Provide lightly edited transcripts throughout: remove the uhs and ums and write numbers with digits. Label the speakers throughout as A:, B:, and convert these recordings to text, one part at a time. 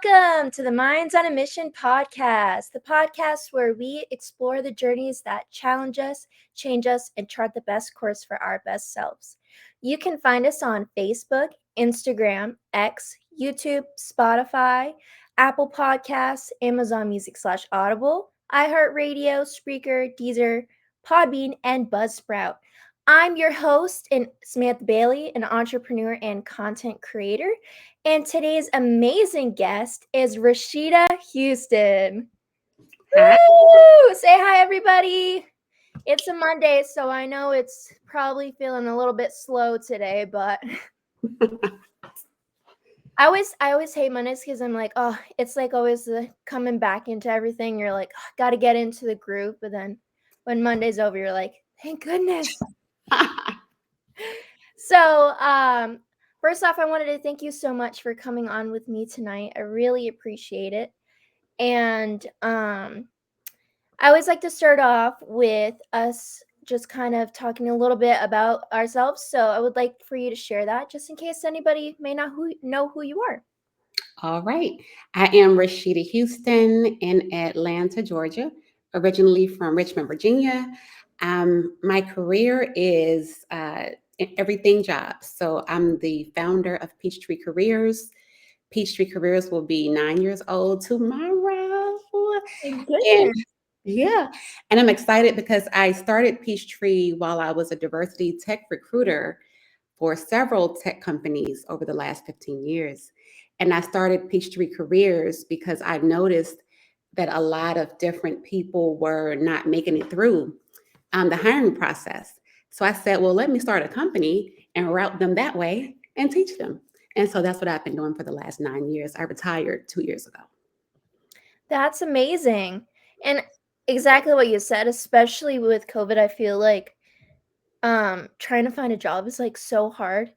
A: Welcome to the Minds on a Mission podcast, the podcast where we explore the journeys that challenge us, change us, and chart the best course for our best selves. You can find us on Facebook, Instagram, X, YouTube, Spotify, Apple Podcasts, Amazon Music / Audible, iHeartRadio, Spreaker, Deezer, Podbean, and Buzzsprout. I'm your host, Samantha Bailey, an entrepreneur and content creator. And today's amazing guest is Rashida Houston.
B: Hi.
A: Woo! Say hi, everybody. It's a Monday, so I know it's probably feeling a little bit slow today, but I always hate Mondays because I'm like, oh, it's like always coming back into everything. You're like, oh, got to get into the groove, but then when Monday's over, you're like, thank goodness. So, first off, I wanted to thank you so much for coming on with me tonight. I really appreciate it. And I always like to start off with us just kind of talking a little bit about ourselves. So I would like for you to share that just in case anybody may not know who you are.
B: All right. I am Rashida Houston in Atlanta, Georgia, originally from Richmond, Virginia. My career is in everything jobs. So I'm the founder of Peachtree Careers. Peachtree Careers will be 9 years old tomorrow.
A: Thank
B: And
A: goodness.
B: yeah, and I'm excited because I started Peachtree while I was a diversity tech recruiter for several tech companies over the last 15 years. And I started Peachtree Careers because I've noticed that a lot of different people were not making it through the hiring process. So I said, well, let me start a company and route them that way and teach them. And so that's what I've been doing for the last 9 years. I retired 2 years ago.
A: That's amazing. And exactly what you said, especially with COVID, I feel like trying to find a job is like so hard.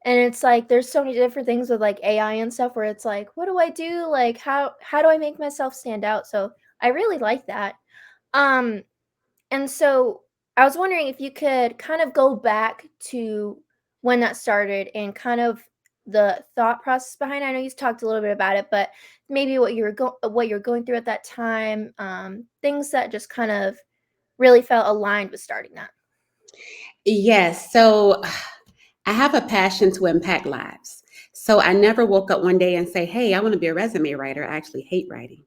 A: And it's like there's so many different things with like AI and stuff where it's like, what do I do? Like how do I make myself stand out? So I really like that. Um and so I was wondering if you could kind of go back to when that started and kind of the thought process behind it. I know you talked a little bit about it, but maybe what you're going through at that time, things that just kind of really felt aligned with starting that.
B: Yes. So I have a passion to impact lives. So I never woke up one day and say, hey, I want to be a resume writer. I actually hate writing.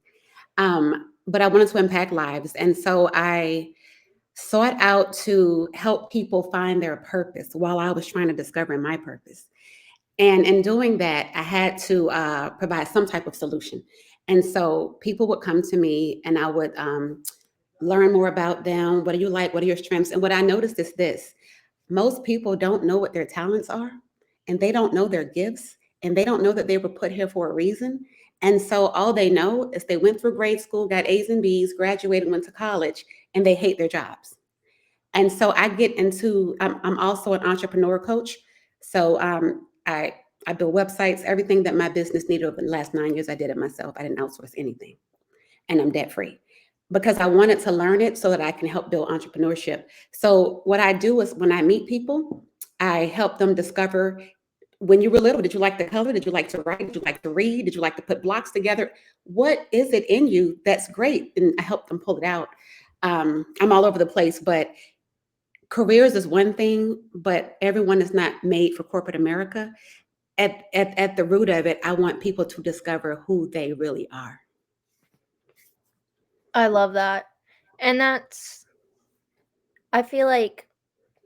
B: But I wanted to impact lives. And so I sought out to help people find their purpose while I was trying to discover my purpose. And in doing that, I had to provide some type of solution. And so people would come to me and I would learn more about them. What do you like? What are your strengths? And what I noticed is this: most people don't know what their talents are, and they don't know their gifts, and they don't know that they were put here for a reason. And so all they know is they went through grade school, got A's and B's, graduated, went to college, and they hate their jobs. And so I get into, I'm also an entrepreneur coach. So I build websites, everything that my business needed over the last 9 years, I did it myself. I didn't outsource anything, and I'm debt free because I wanted to learn it so that I can help build entrepreneurship. So what I do is when I meet people, I help them discover, when you were little, did you like to color? Did you like to write? Did you like to read? Did you like to put blocks together? What is it in you that's great? And I help them pull it out. I'm all over the place, but careers is one thing, but everyone is not made for corporate America. At the root of it, I want people to discover who they really are.
A: I love that. And I feel like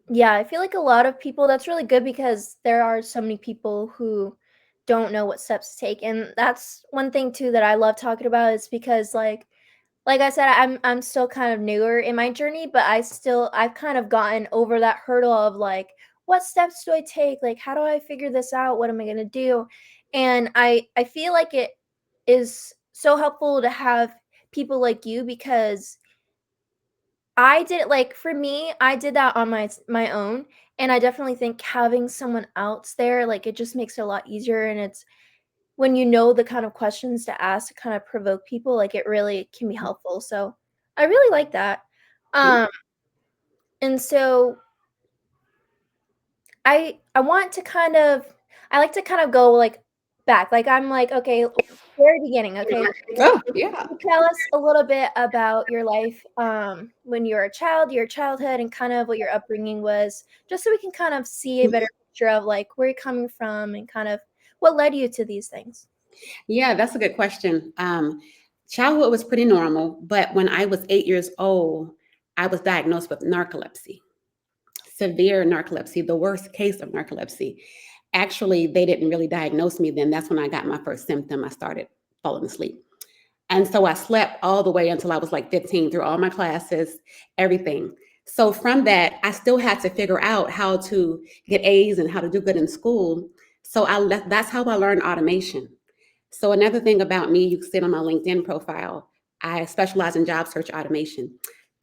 A: yeah, I feel like a lot of people that's really good because there are so many people who don't know what steps to take. And that's one thing too that I love talking about is because like I said, I'm still kind of newer in my journey, but I've kind of gotten over that hurdle of like, what steps do I take? Like, how do I figure this out? What am I gonna do? And I feel like it is so helpful to have people like you because I did like for me, I did that on my own, and I definitely think having someone else there, like it just makes it a lot easier and it's when you know the kind of questions to ask to kind of provoke people, like it really can be helpful. So I really like that. Um, and so I want to kind of I like to kind of go like back. Like, I'm like, okay, very beginning, okay? So,
B: Oh, yeah.
A: you tell us a little bit about your life, when you were a child, your childhood, and kind of what your upbringing was, just so we can kind of see a better picture of, like, where you're coming from and kind of what led you to these things.
B: Yeah, that's a good question. Childhood was pretty normal, but when I was 8 years old, I was diagnosed with narcolepsy, severe narcolepsy, the worst case of narcolepsy. Actually, they didn't really diagnose me then. That's when I got my first symptom. I started falling asleep. And so I slept all the way until I was like 15 through all my classes, everything. So from that, I still had to figure out how to get A's and how to do good in school. So that's how I learned automation. So another thing about me, you can see it on my LinkedIn profile, I specialize in job search automation.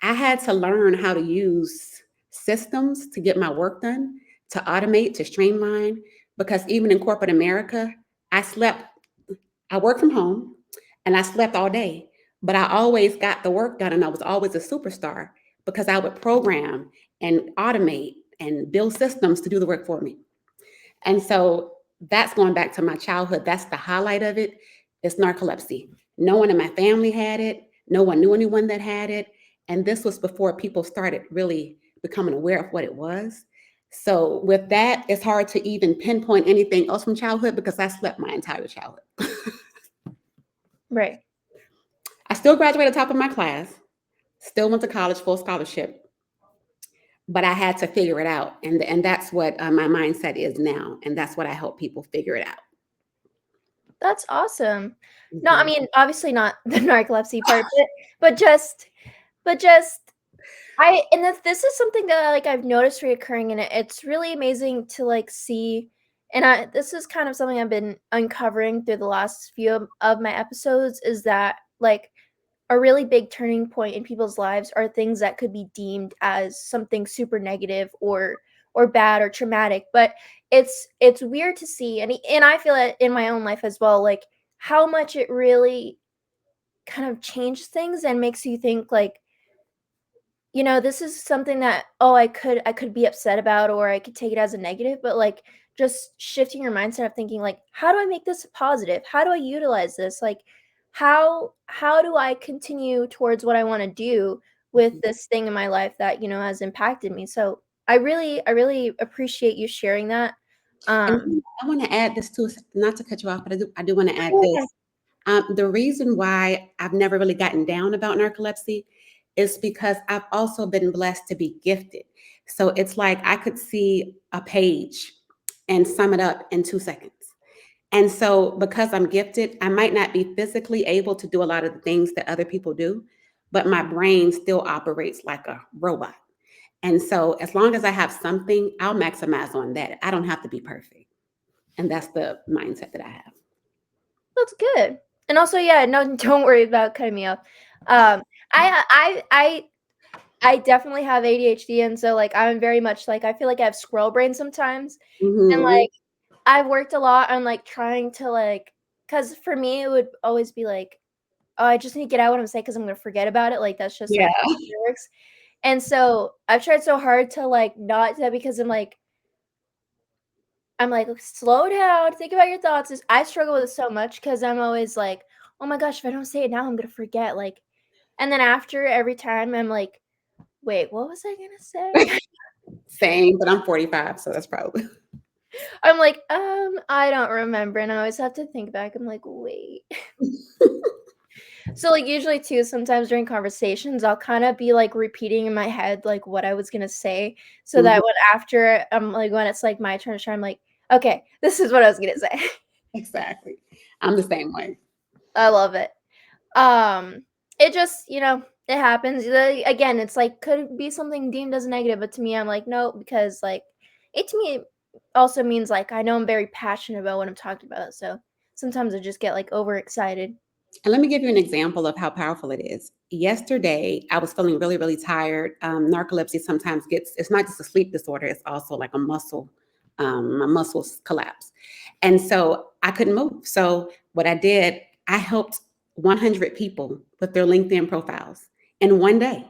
B: I had to learn how to use systems to get my work done, to automate, to streamline, because even in corporate America, I slept, I worked from home and I slept all day, but I always got the work done and I was always a superstar because I would program and automate and build systems to do the work for me. And so that's going back to my childhood. That's the highlight of it. It's narcolepsy. No one in my family had it. No one knew anyone that had it. And this was before people started really becoming aware of what it was. So with that, it's hard to even pinpoint anything else from childhood because I slept my entire childhood.
A: Right.
B: I still graduated top of my class, still went to college full scholarship, but I had to figure it out. And that's what my mindset is now. And that's what I help people figure it out.
A: That's awesome. No, I
B: Mhm.
A: mean, obviously not the narcolepsy part, but just I and this is something that, like, I've noticed reoccurring, and it's really amazing to, like, see, and this is kind of something I've been uncovering through the last few of my episodes, is that, like, a really big turning point in people's lives are things that could be deemed as something super negative or bad or traumatic, but it's weird to see, and I feel it in my own life as well, like, how much it really kind of changed things and makes you think, like, this is something that, oh, I could be upset about, or I could take it as a negative, but, like, just shifting your mindset of thinking, like, how do I make this positive? How do I utilize this? Like, how do I continue towards what I want to do with this thing in my life that, has impacted me? So I really appreciate you sharing that.
B: And
A: Um
B: I want to add this too, not to cut you off, but I do want to add
A: yeah,
B: this. The reason why I've never really gotten down about narcolepsy is because I've also been blessed to be gifted. So it's like I could see a page and sum it up in 2 seconds. And so because I'm gifted, I might not be physically able to do a lot of the things that other people do, but my brain still operates like a robot. And so as long as I have something, I'll maximize on that. I don't have to be perfect. And that's the mindset that I have.
A: that's good. And also, yeah, no, don't worry about cutting me off. Um, I definitely have ADHD, and so, like, I'm very much like, I feel like I have squirrel brain sometimes, and,
B: Hmm.
A: like, I've worked a lot on, like, trying to, like, cause for me, it would always be like, "Oh, I just need to get out what I'm saying, cause I'm gonna forget about it," like, that's just,
B: Yeah.
A: like, how it works, and so, I've tried so hard to, like, not do that because I'm like, "Slow down, think about your thoughts." I struggle with it so much because 'cause I'm always like, "Oh my gosh, if I don't say it now, I'm gonna forget," like, and then after every time, I'm like, "Wait, what was I gonna say?"
B: Same, but I'm 45, so that's probably.
A: I'm like, I don't remember," and I always have to think back. I'm like, "Wait." So, like, usually too, sometimes during conversations, I'll kinda be, like, repeating in my head, like, what I was gonna say, so
B: Mhm.
A: that when after, like, when it's, like, my turn to shine, I'm like, "Okay, this is what I was gonna say."
B: Exactly. I'm the same way.
A: I love it. It just, it happens. Again, it's like could be something deemed as negative, but to me, I'm like, no, because like it to me also means like I know I'm very passionate about what I'm talking about. So sometimes I just get like overexcited.
B: And let me give you an example of how powerful it is. Yesterday, I was feeling really, really tired. Narcolepsy sometimes it's not just a sleep disorder, it's also like a my muscles collapse. And so I couldn't move. So what I did, I helped 100 people with their LinkedIn profiles in one day.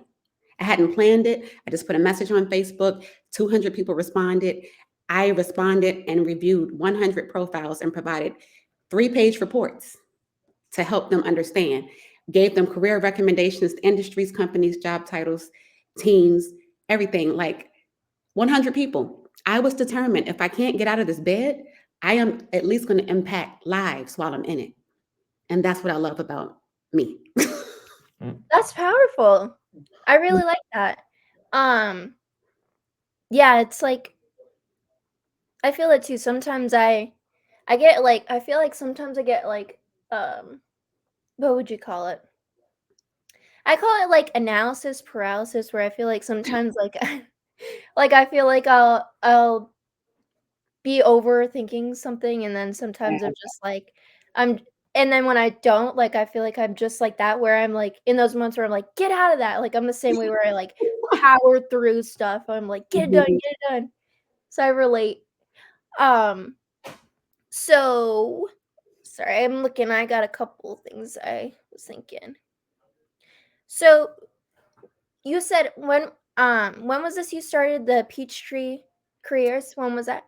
B: I hadn't planned it. I just put a message on Facebook. 200 people responded. I responded and reviewed 100 profiles and provided 3-page reports to help them understand. Gave them career recommendations, industries, companies, job titles, teams, everything. Like 100 people. I was determined if I can't get out of this bed, I am at least going to impact lives while I'm in it. And that's what I love about me.
A: That's powerful. I really like that. Um, yeah, it's like I feel it too. Sometimes I get like I feel like sometimes I get like what would you call it? I call it like analysis paralysis where I feel like sometimes like like I feel like I'll be overthinking something and then sometimes I'm just like I'm and then when I don't, like I feel like I'm just like that where I'm like in those months where I'm like, get out of that. Like I'm the same way where I like power through stuff. I'm like,
B: Mhm.
A: get it done. So I relate. Um so sorry, I'm looking, I got a couple things I was thinking. So you said when was this you started the Peachtree Careers? When was that?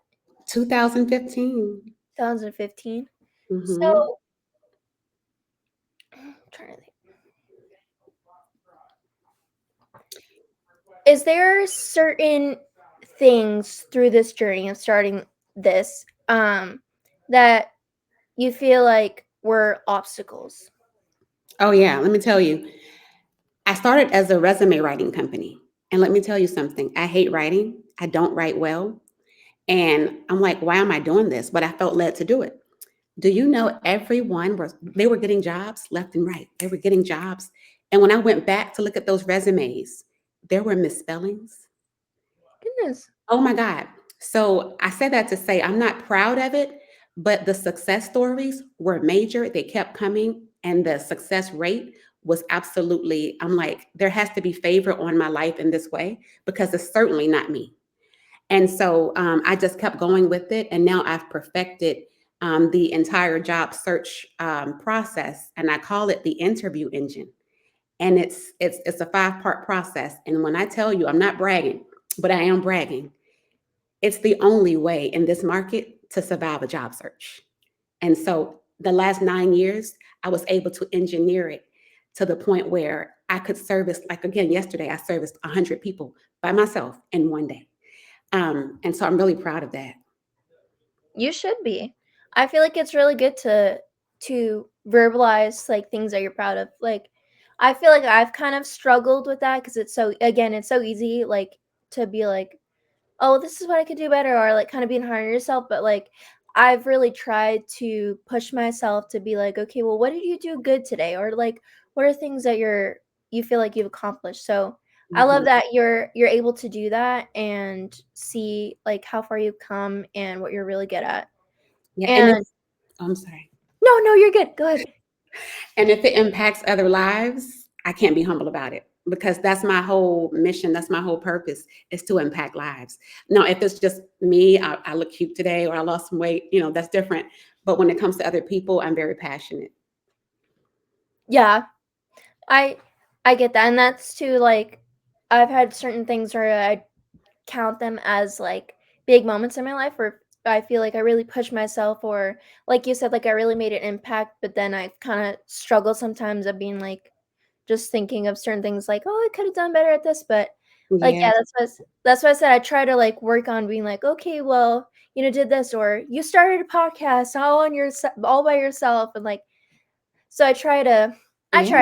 B: 2015.
A: 2015.
B: Hmm.
A: So I'm trying to think. Is there certain things through this journey of starting this that you feel like were obstacles?
B: Oh, yeah. Let me tell you, I started as a resume writing company. And let me tell you something, I hate writing. I don't write well. And I'm like, why am I doing this? But I felt led to do it. Do you know everyone was they were getting jobs left and right. They were getting jobs. And when I went back to look at those resumes, there were misspellings.
A: Goodness.
B: Oh my God. So I said that to say I'm not proud of it, but the success stories were major. They kept coming, and the success rate was absolutely, I'm like, there has to be favor on my life in this way because it's certainly not me. And so I just kept going with it. And now I've perfected the entire job search process, and I call it the interview engine. And it's a 5-part process. And when I tell you, I'm not bragging, but I am bragging. It's the only way in this market to survive a job search. And so the last 9 years, I was able to engineer it to the point where I could service, like again, yesterday, I serviced 100 people by myself in one day. And so I'm really proud of that.
A: You should be. I feel like it's really good to verbalize like things that you're proud of. Like I feel like I've kind of struggled with that because it's so again, it's so easy like to be like, oh, this is what I could do better, or like kind of being hard on yourself. But like, I've really tried to push myself to be like, okay, well, what did you do good today, or like, what are things that you feel like you've accomplished? So I love
B: Mhm.
A: that you're able to do that and see like how far you've come and what you're really good at.
B: Yeah, and
A: And
B: it's I'm sorry.
A: no, no, you're good. Go ahead.
B: And if it impacts other lives, I can't be humble about it because that's my whole mission. That's my whole purpose is to impact lives. Now, if it's just me, I look cute today or I lost some weight, that's different. But when it comes to other people, I'm very passionate.
A: Yeah, I I get that, and that's too like I've had certain things where I count them as like big moments in my life where I feel like I really pushed myself or like you said, like I really made an impact, but then I kind of struggle sometimes of being like just thinking of certain things like, oh, I could have done better at this. But like
B: Yeah,
A: yeah, that's why I said I try to like work on being like, okay, well, did this or you started a podcast all on your all by yourself and like so I
B: yeah.
A: try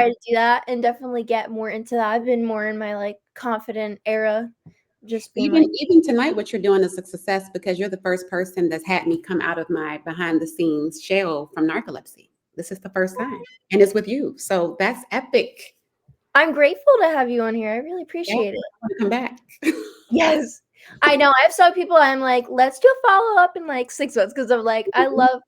A: to do that and definitely get more into that. I've been more in my like confident era, just being like
B: Even tonight, what you're doing is a success because you're the first person that's had me come out of my behind the scenes shell from narcolepsy. This is the first time, and it's with you. So that's epic.
A: I'm grateful to have you on here. I really
B: Yeah,
A: appreciate it.
B: I want to come back.
A: Yes. I know. I have some people I'm like, let's do a follow up in like 6 months because I'm like, I love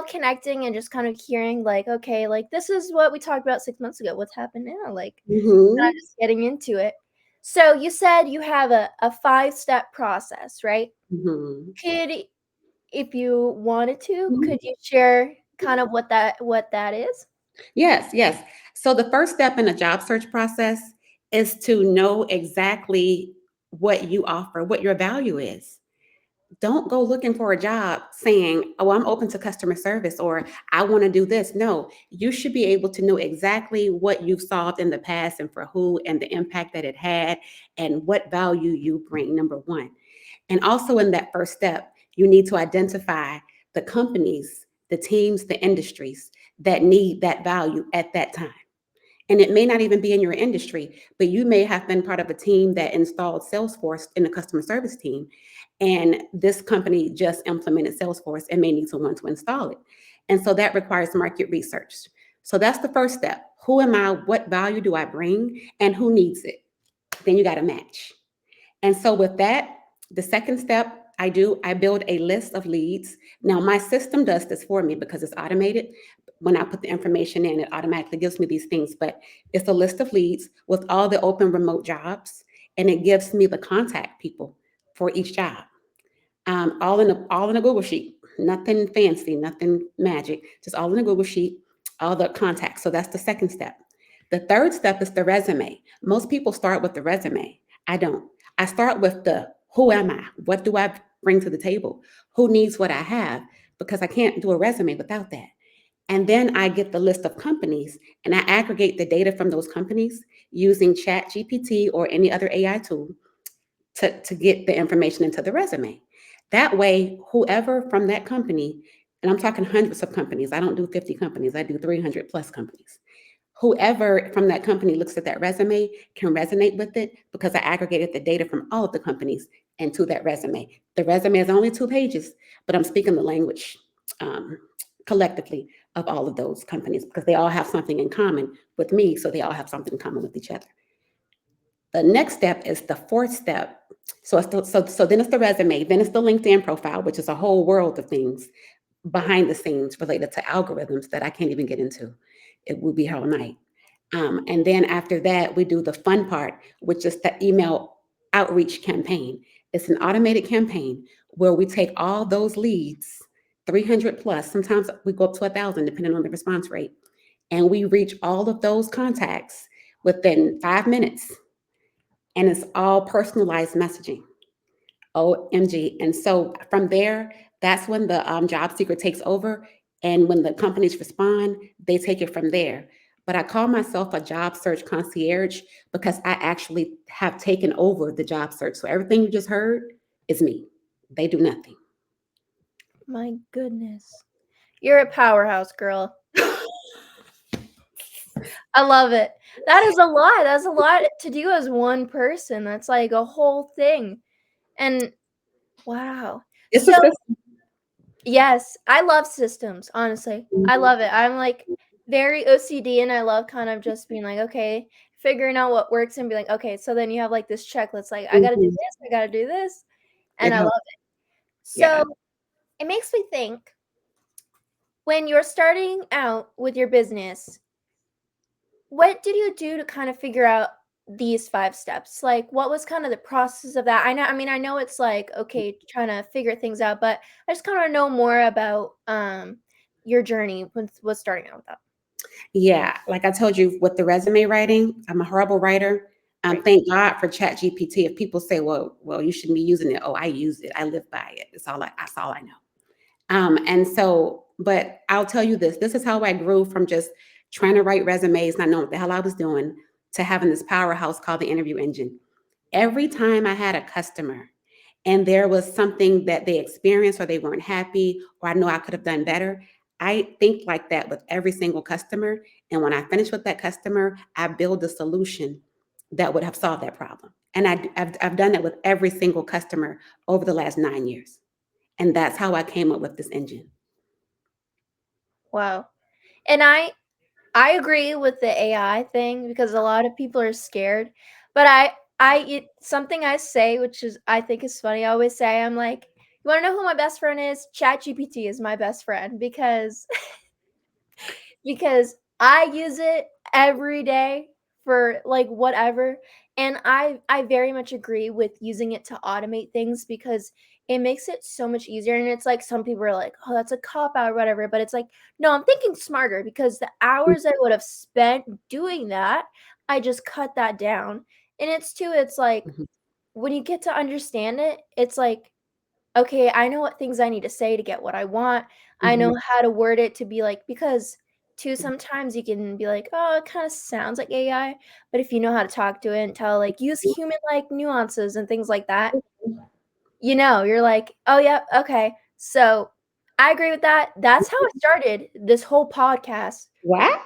A: connecting and just kind of hearing like, okay, like this is what we talked about 6 months ago. What's happened now? Like kind of
B: Hmm.
A: just getting into it. So you said you have a 5-step process, right?
B: Hmm.
A: Could if you wanted to,
B: Hmm.
A: could you share kind of what that is?
B: Yes, yes. So the first step in a job search process is to know exactly what you offer, what your value is. don't go looking for a job saying, oh, I'm open to customer service or I want to do this. No, you should be able to know exactly what you've solved in the past and for who and the impact that it had and what value you bring, number one. And also in that first step, you need to identify the companies, the teams, the industries that need that value at that time. And it may not even be in your industry, but you may have been part of a team that installed Salesforce in the customer service team. And this company just implemented Salesforce and may need someone to install it. And so that requires market research. So that's the first step. Who am I? What value do I bring? And who needs it? Then you got to match. And so with that, the second step I build a list of leads. Now my system does this for me because it's automated. When I put the information in, it automatically gives me these things, but it's a list of leads with all the open remote jobs, and it gives me the contact people for each job. All in a Google sheet. Nothing fancy, nothing magic, just all in a Google sheet, all the contacts. So that's the second step. The third step is the resume. Most people start with the resume. I don't. I start with the who am I? What do I bring to the table? Who needs what I have? Because I can't do a resume without that. And then I get the list of companies and I aggregate the data from those companies using Chat GPT or any other AI tool to get the information into the resume. That way, whoever from that company, and I'm talking hundreds of companies, I don't do 50 companies, I do 300 plus companies. Whoever from that company looks at that resume can resonate with it because I aggregated the data from all of the companies into that resume. The resume is only 2 pages, but I'm speaking the language um, collectively of all of those companies because they all have something in common with me, so they all have something in common with each other. The next step is the fourth step. So then it's the resume, then it's the LinkedIn profile, which is a whole world of things behind the scenes related to algorithms that I can't even get into. It will be here all night. And then after that, we do the fun part, which is the email outreach campaign. It's an automated campaign where we take all those leads, 300 plus, sometimes we go up to 1,000, depending on the response rate, and we reach all of those contacts within 5 minutes. And it's all personalized messaging. OMG. And so from there, that's when the job seeker takes over. And when the companies respond, they take it from there. But I call myself a job search concierge because I actually have taken over the job search. So everything you just heard is me. They do nothing.
A: My goodness. You're a powerhouse, girl. I love it. That is a lot. That's a lot to do as one person. That's like a whole thing. And wow.
B: It's a
A: So,
B: system.
A: yes, I love systems, honestly. I love it. I'm like very OCD and I love kind of just being like, okay, figuring out what works and be like, okay, so then you have like this checklist, like I gotta do
B: Mhm.
A: this, I gotta do this.
B: It
A: And I love
B: helps.
A: it. So
B: Yeah.
A: it makes me think when you're starting out with your business, what did you do to kind of figure out these 5 steps? Like, what was kind of the process of that? I know it's like, okay, trying to figure things out, but I just kinda know more about, your journey with starting out with that.
B: Yeah, like I told you with the resume writing, I'm a horrible writer.
A: Right.
B: Thank God for Chat GPT. If people say, well, you shouldn't be using it. Oh, I use it. I live by it. That's all I know. And so, but I'll tell you this. This is how I grew from just trying to write resumes, not knowing what the hell I was doing, to having this powerhouse called the interview engine. Every time I had a customer and there was something that they experienced or they weren't happy or I know I could have done better, I think like that with every single customer. And when I finish with that customer, I build a solution that would have solved that problem. And I've done that with every single customer over the last 9 years. And that's how I came up with this engine.
A: Wow. And I agree with the AI thing because a lot of people are scared, but something I say, which is I think is funny, I always say, I'm like, "You wanna know who my best friend is? ChatGPT is my best friend," because I use it every day for like whatever. And I very much agree with using it to automate things because it makes it so much easier. And it's like some people are like, oh, that's a cop out or whatever. But it's like, no, I'm thinking smarter because the hours I would have spent doing that, I just cut that down. And it's like
B: Mhm.
A: when you get to understand it, it's like okay, I know what things I need to say to get what I want. I
B: Mhm.
A: know how to word it to be like because too sometimes you can be like, "Oh, it kinda sounds like AI," but if you know how to talk to it and tell, like, use human-like nuances and things like that, you're like, "Oh, yeah, okay." So, I agree with that. That's how I started this whole podcast.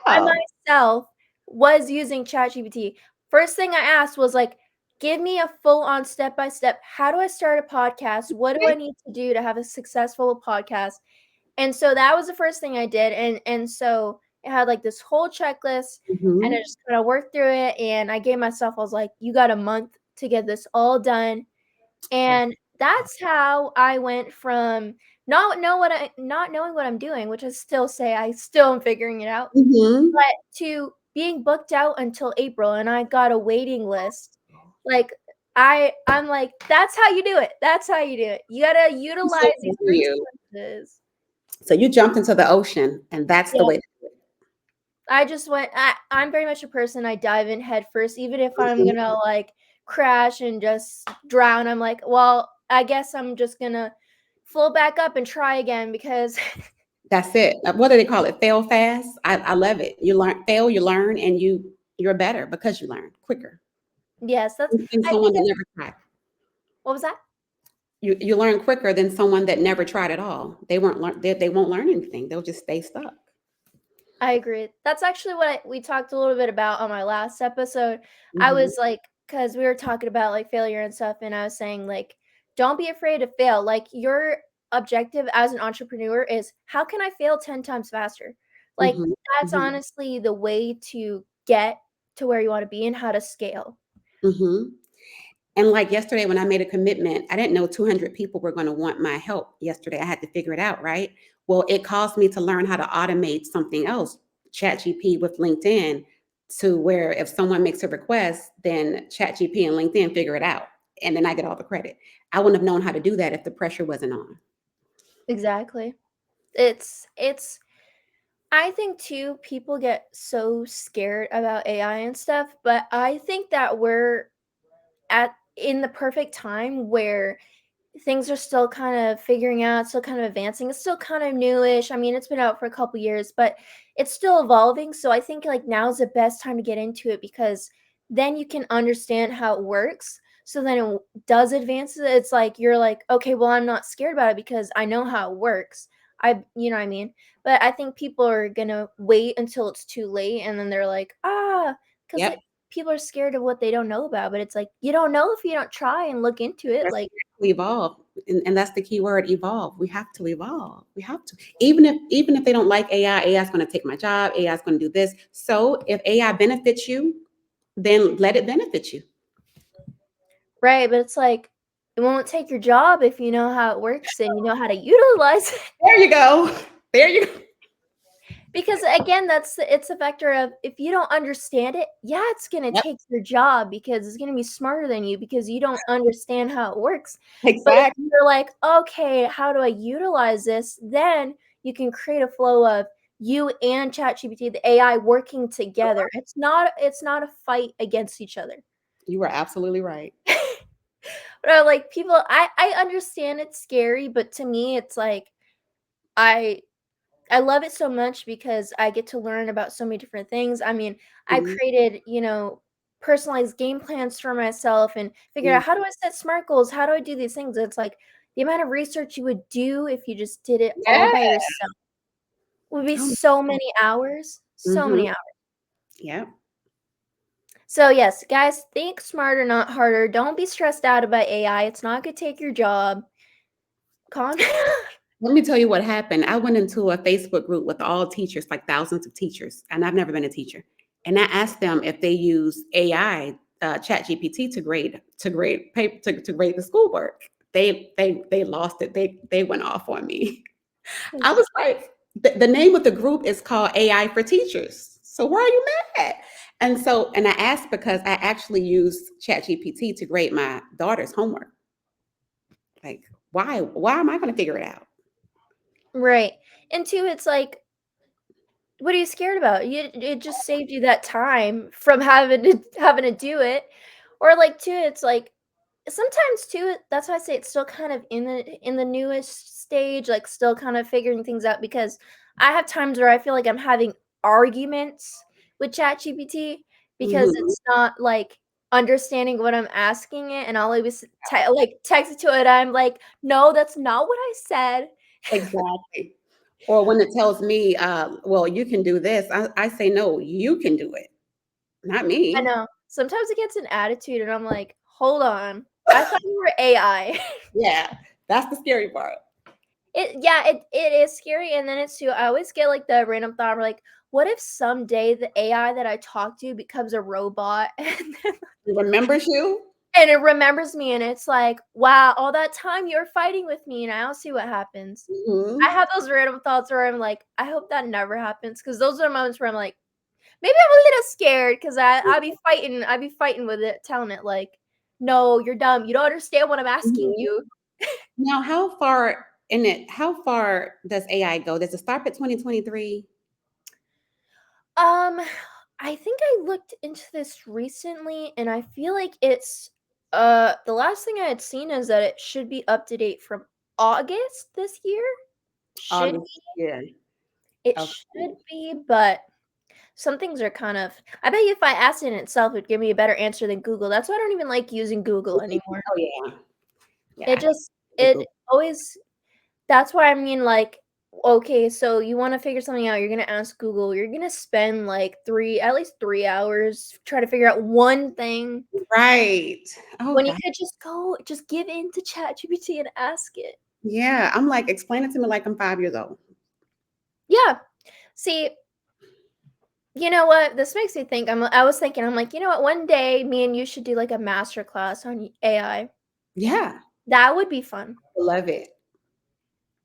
A: I
B: Wow.
A: myself was using ChatGPT. First thing I asked was like, "Give me a full-on step-by-step, how do I start a podcast? What do I need to do to have a successful podcast?" And so that was the first thing I did, and so it had, like, this whole checklist, and I
B: Mhm.
A: just kinda worked through it, and I gave myself I was like, "You got a month to get this all done,"
B: Oh.
A: and that's how I went from not knowing what I'm doing, which I still say I still am figuring it out,
B: Mhm.
A: but to being booked out until April, and I got a waiting list. Like, I'm like, "That's how you do it. That's how you do it. You gotta
B: I'm so
A: utilize
B: proud
A: these
B: of you.
A: resources."
B: So you jumped into the ocean, and that's the
A: Yeah,
B: way to do it.
A: I just went I'm very much a person, I dive in head first, even if I'm
B: Mhm.
A: gonna, like, crash and just drown, I'm like, "Well, I guess I'm just gonna float back up and try again," because
B: That's it. What do they call it? Fail fast. I love it. You learn, fail, you learn, and you're better because you learn quicker
A: yes, that's
B: than
A: I think
B: someone that
A: that's
B: never tried.
A: what was that?
B: You learn quicker than someone that never tried at all. They won't learn anything. They'll just stay stuck.
A: I agree. That's actually what we talked a little bit about on my last episode. I
B: Mhm.
A: was like, because we were talking about like failure and stuff, and I was saying, like, don't be afraid to fail. Like, your objective as an entrepreneur is how can I fail 10 times faster? Like,
B: Mhm.
A: that's
B: Mhm.
A: honestly the way to get to where you want to be and how to scale.
B: Mhm. And like yesterday, when I made a commitment, I didn't know 200 people were going to want my help yesterday. I had to figure it out, right? Well, it caused me to learn how to automate something else, ChatGPT with LinkedIn, to where if someone makes a request, then ChatGPT and LinkedIn figure it out. And then I get all the credit. I wouldn't have known how to do that if the pressure wasn't on.
A: Exactly. It's I think too, people get so scared about AI and stuff, but I think that we're at in the perfect time where things are still kind of figuring out, still kind of advancing. It's still kind of newish. I mean, it's been out for a couple years, but it's still evolving. So I think like now's the best time to get into it because then you can understand how it works. So then does advance. It's like you're like, okay, well, I'm not scared about it because I know how it works. You know what I mean? But I think people are gonna wait until it's too late, and then they're like, because
B: Yep.
A: people are scared of what they don't know about. But it's like you don't know if you don't try and look into it.
B: That's
A: Like
B: we evolve. And that's the key word, evolve. We have to evolve. We have to. Even if they don't like AI is going to take my job, AI is going to do this. So if AI benefits you, then let it benefit you.
A: right, but it's like, it won't take your job if you know how it works and you know how to utilize it.
B: There you go. There you go.
A: Because again, it's a factor of if you don't understand it, yeah, it's gonna
B: Yep,
A: take your job because it's gonna be smarter than you because you don't understand how it works. But if
B: exactly.
A: you're like, okay, how do I utilize this? Then you can create a flow of you and ChatGPT, the AI working together. It's not a fight against each other.
B: You were absolutely right.
A: But like people I understand it's scary, but to me it's like I I love it so much because I get to learn about so many different things. I mean, I
B: Mhm,
A: created, personalized game plans for myself and figured
B: mhm.
A: out how do I set smart goals? How do I do these things? It's like the amount of research you would do if you just did it all
B: Yeah.
A: by yourself would be
B: Oh,
A: so many hours, so
B: mhm.
A: many hours.
B: Yep.
A: So yes, guys, think smarter, not harder. Don't be stressed out about AI. It's not gonna take your job. Calm down.
B: Let me tell you what happened. I went into a Facebook group with all teachers, like thousands of teachers, and I've never been a teacher. And I asked them if they use AI, Chat GPT, to grade the schoolwork. They lost it. They went off on me. I was like, the name of the group is called AI for Teachers. So why are you mad? And I asked because I actually used Chat GPT to grade my daughter's homework. Like, why? Why am I going to figure it out?
A: Right. And two, it's like, what are you scared about? It just saved you that time from having to do it. Or like two, it's like sometimes too, that's why I say it's still kind of in the newest stage, like, still kind of figuring things out because I have times where I feel like I'm having arguments with ChatGPT because
B: Mhm.
A: it's not, like, understanding what I'm asking it, and I'll always like, text it to it, I'm like, "No, that's not what I said."
B: Exactly. Or when it tells me, "Well, you can do this," I say, "No, you can do it, not
A: I
B: me."
A: know. Sometimes it gets an attitude, and I'm like, "Hold on. I thought you were AI."
B: Yeah, that's the scary part.
A: It is scary, and then it's too I always get, like, the random thought, like, "What if someday the AI that I talk to becomes a robot,
B: It remembers you.
A: and it remembers me, and it's like, wow, all that time you were fighting with me, and I'll see what happens." I
B: Mhm.
A: have those random thoughts where I'm like, "I hope that never happens," because those are moments where I'm like, maybe I'm a little scared because I be fighting with it, telling it, like, "No, you're dumb. You don't understand what I'm asking
B: Mhm.
A: you."
B: Now, how far does AI go? Does it stop at 2023?
A: Um, I think I looked into this recently and I feel like it's the last thing I had seen is that it should be up to date from August this year. Should
B: August, yeah,
A: it should
B: okay.
A: be, but some things are kind of I bet you if I asked it itself it'd give me a better answer than Google. That's why I don't even like using Google anymore.
B: Oh, yeah. Yeah,
A: It
B: I can't
A: just
B: do
A: it
B: Google.
A: always That's why I mean, like, okay, so you wanna figure something out, you're gonna ask Google, you're gonna spend, like, 3 at least 3 hours trying to figure out one thing
B: Right. Oh,
A: when you
B: god.
A: could just give in to ChatGPT and ask it.
B: Yeah, I'm like, "Explain it to me like I'm 5 years old."
A: Yeah. See, you know what? This makes me think I was thinking, I'm like, "You know what? One day, me and you should do, like, a master class on AI."
B: Yeah,
A: That would be fun.
B: I love it.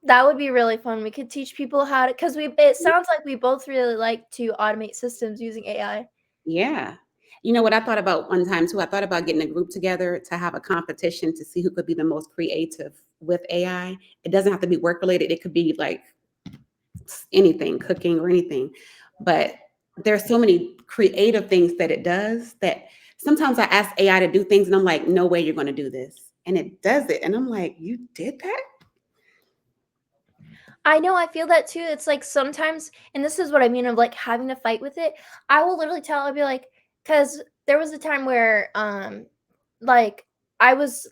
A: That would be really fun. We could teach people how to, because we it sounds like we both really like to automate systems using AI.
B: Yeah. You know what I thought about one time too? I thought about getting a group together to have a competition to see who could be the most creative with AI. It doesn't have to be work related. It could be like anything, cooking or anything. But there's so many creative things that it does that sometimes I ask AI to do things and I'm like, no way you're going to do this. And it does it. And I'm like, you did that?
A: I know, I feel that too. It's like sometimes, and this is what I mean of like having to fight with it. I will literally tell, I'll be like, because there was a time where, like, I was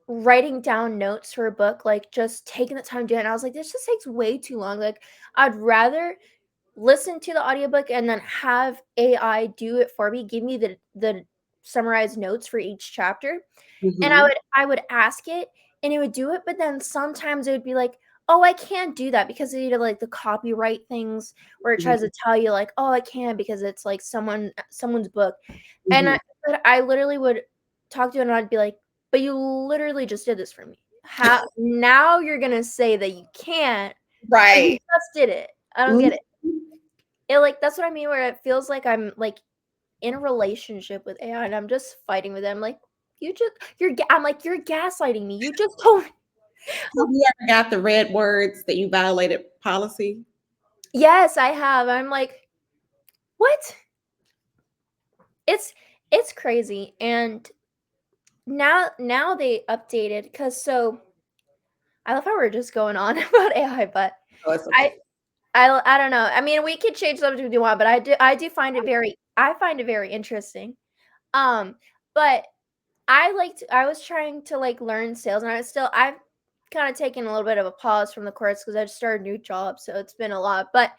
A: writing down notes for a book, like just taking the time to do it. And I was like, this just takes way too long. Like, I'd rather listen to the audiobook and then have AI do it for me, give me the summarized notes for each chapter, and
B: Hmm.
A: I would ask it, and it would do it, but then sometimes it would be like, "Oh, I can't do that," because of either, like, the copyright things where it tries to tell you, like, "Oh, I can't because it's, like, someone's book," and
B: Hmm.
A: I literally would talk to it, and I'd be like, "But you literally just did this for me. How now you're gonna say that you can't, but you
B: Right.
A: just did it. I don't get
B: Mhm.
A: it." It, like that's what I mean where it feels like I'm, like, in a relationship with AI, and I'm just fighting with them, like, "You just I'm like, "You're gaslighting me, you just told."
B: Have you ever got the red words that you violated policy?
A: Yes, I have, I'm like, "What?" It's it's crazy, and now they updated, cause so I love how we're just going on about AI, but
B: Oh, it's
A: I
B: okay.
A: I don't know, I mean, we could change subject if you want, but I do find it very I find it very interesting, but I was trying to, like, learn sales, and I've kinda taken a little bit of a pause from the course because I just started a new job, so it's been a lot, but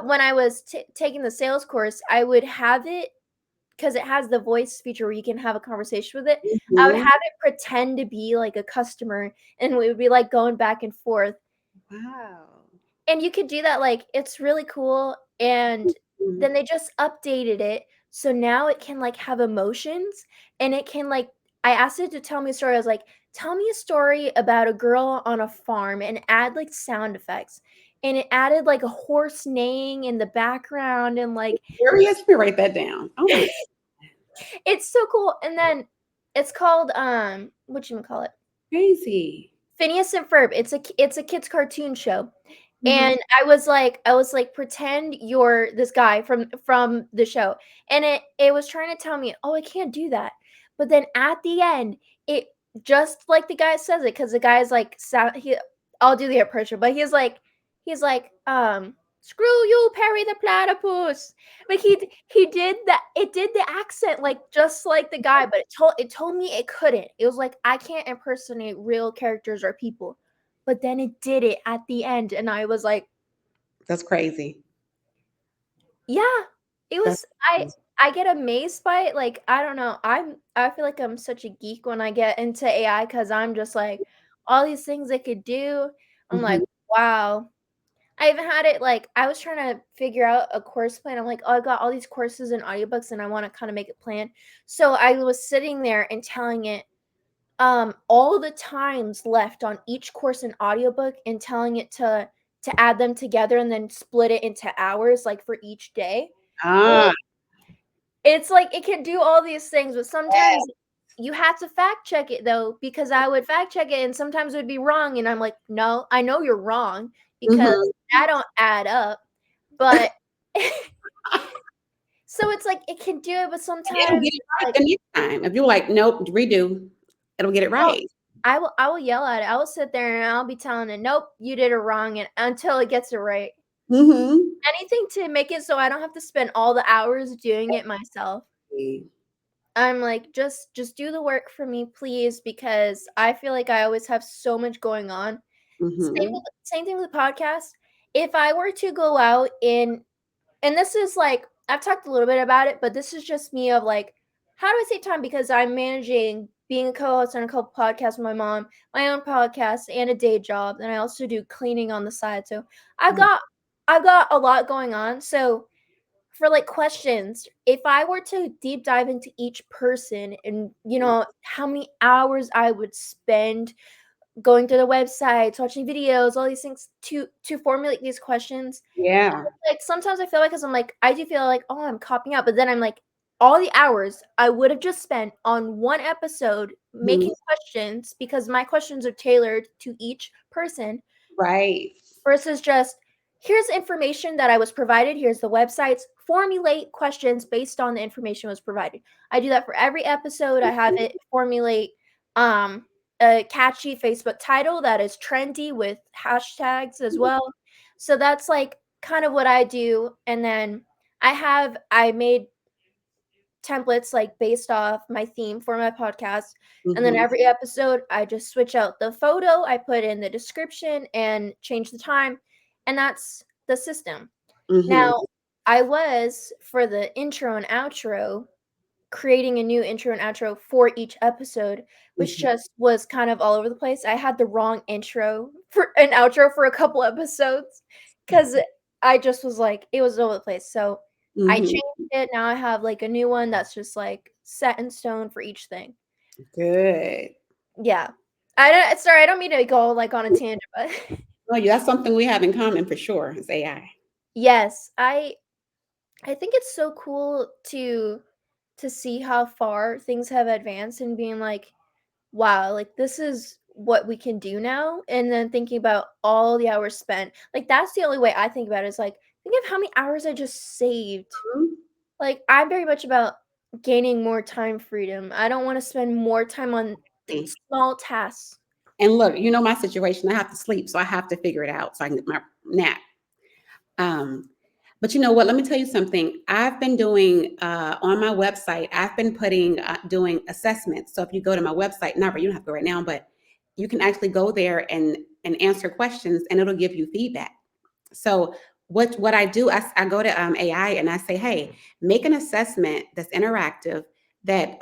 A: when I was taking the sales course, I would have it because it has the voice feature where you can have a conversation with it. I would
B: Mhm.
A: have it pretend to be, like, a customer, and we would be, like, going back and forth,
B: Wow.
A: and you could do that, like, it's really cool, and
B: Mhm.
A: then they just updated it, so now it can, like, have emotions, and it can, like I asked it to tell me a story, I was like, "Tell me a story about a girl on a farm," and add, like, sound effects, and it added, like, a horse neighing in the background and, like
B: Serious? Let me write that down. Oh my
A: it's so cool, and then it's called, whatchamacallit?
B: crazy.
A: Phineas and Ferb. It's a kids cartoon show,
B: Mhm.
A: and I was like, "Pretend you're this guy from the show," and it was trying to tell me, "Oh, I can't do that," but then at the end, it just like the guy says it, because the guy's like, I'll do the impression, but he's like, screw you, Perry the platypus. But he did that. It did the accent like just like the guy, but it told me it couldn't. It was like I can't impersonate real characters or people, but then it did it at the end, and I was like,
B: That's crazy.
A: yeah, it
B: That's
A: was. I get amazed by it. Like I don't know. I feel like I'm such a geek when I get into AI because I'm just like all these things it could do. I'm like,
B: mhm.
A: wow. I even had it like I was trying to figure out a course plan. I'm like, oh, I got all these courses and audiobooks, and I want to kind of make a plan. So I was sitting there and telling it all the times left on each course and audiobook and telling it to add them together and then split it into hours like for each day.
B: Ah,
A: It's like it can do all these things, but
B: yeah.
A: sometimes you have to fact check it though, because I would fact check it and sometimes it would be wrong. And I'm like, no, I know you're wrong because
B: Mhm.
A: that don't add up. But so it's like it can do it, but
B: And it'll
A: sometimes
B: get it
A: it's
B: right
A: like,
B: the next time. If you're like, nope, redo, it'll get it
A: oh,
B: right.
A: I will yell at it. I will sit there and I'll be telling it, nope, you did it wrong, and until it gets it right.
B: Mhm.
A: Anything to make it so I don't have to spend all the hours doing it myself. I'm like, just do the work for me, please, because I feel like I always have so much going on.
B: Mhm.
A: Same thing with the podcast. If I were to go out and this is like I've talked a little bit about it, but this is just me of like, how do I save time? Because I'm managing being a co-host on a couple podcasts with my mom, my own podcast, and a day job, and I also do cleaning on the side. So I've
B: Yeah.
A: got I've got a lot going on. So for like questions, if I were to deep dive into each person and how many hours I would spend going through the websites, watching videos, all these things to formulate these questions,
B: Yeah.
A: like sometimes I feel like, cuz I'm like I do feel like, oh, I'm copying out, but then I'm like all the hours I would have just spent on one episode
B: Mhm.
A: making questions because my questions are tailored to each person
B: Right.
A: versus just here's information that I was provided, here's the websites, formulate questions based on the information was provided. I do that for every episode. I have it formulate um a catchy Facebook title that is trendy with hashtags as well. So that's like kind of what I do, and then I made templates like based off my theme for my podcast. And then
B: Mhm.
A: every episode, I just switch out the photo, I put in the description and change the time. And that's the system.
B: Mhm.
A: Now, I was for the intro and outro creating a new intro and outro for each episode, which
B: Mhm.
A: just was kind of all over the place. I had the wrong intro for an outro for a couple episodes because I just was like, it was all over the place. So I
B: Mhm.
A: changed it. Now I have like a new one that's just like set in stone for each thing.
B: Good.
A: Yeah. I don't, sorry, I don't mean to go like on a tangent, but
B: Oh, yeah, that's something we have in common for sure. Is AI.
A: yes, I think it's so cool to see how far things have advanced and being like, wow, like this is what we can do now. And then thinking about all the hours spent. Like that's the only way I think about it is like think of how many hours I just saved.
B: Mhm.
A: Like I'm very much about gaining more time freedom. I don't want to spend more time on small tasks.
B: And look, you know my situation. I have to sleep, so I have to figure it out so I can get my nap. Um, but you know what? Let me tell you something. I've been doing on my website. I've been putting doing assessments. So if you go to my website, not right, you don't have to go right now, but you can actually go there and answer questions, and it'll give you feedback. So what I do, I go to AI and I say, hey, make an assessment that's interactive that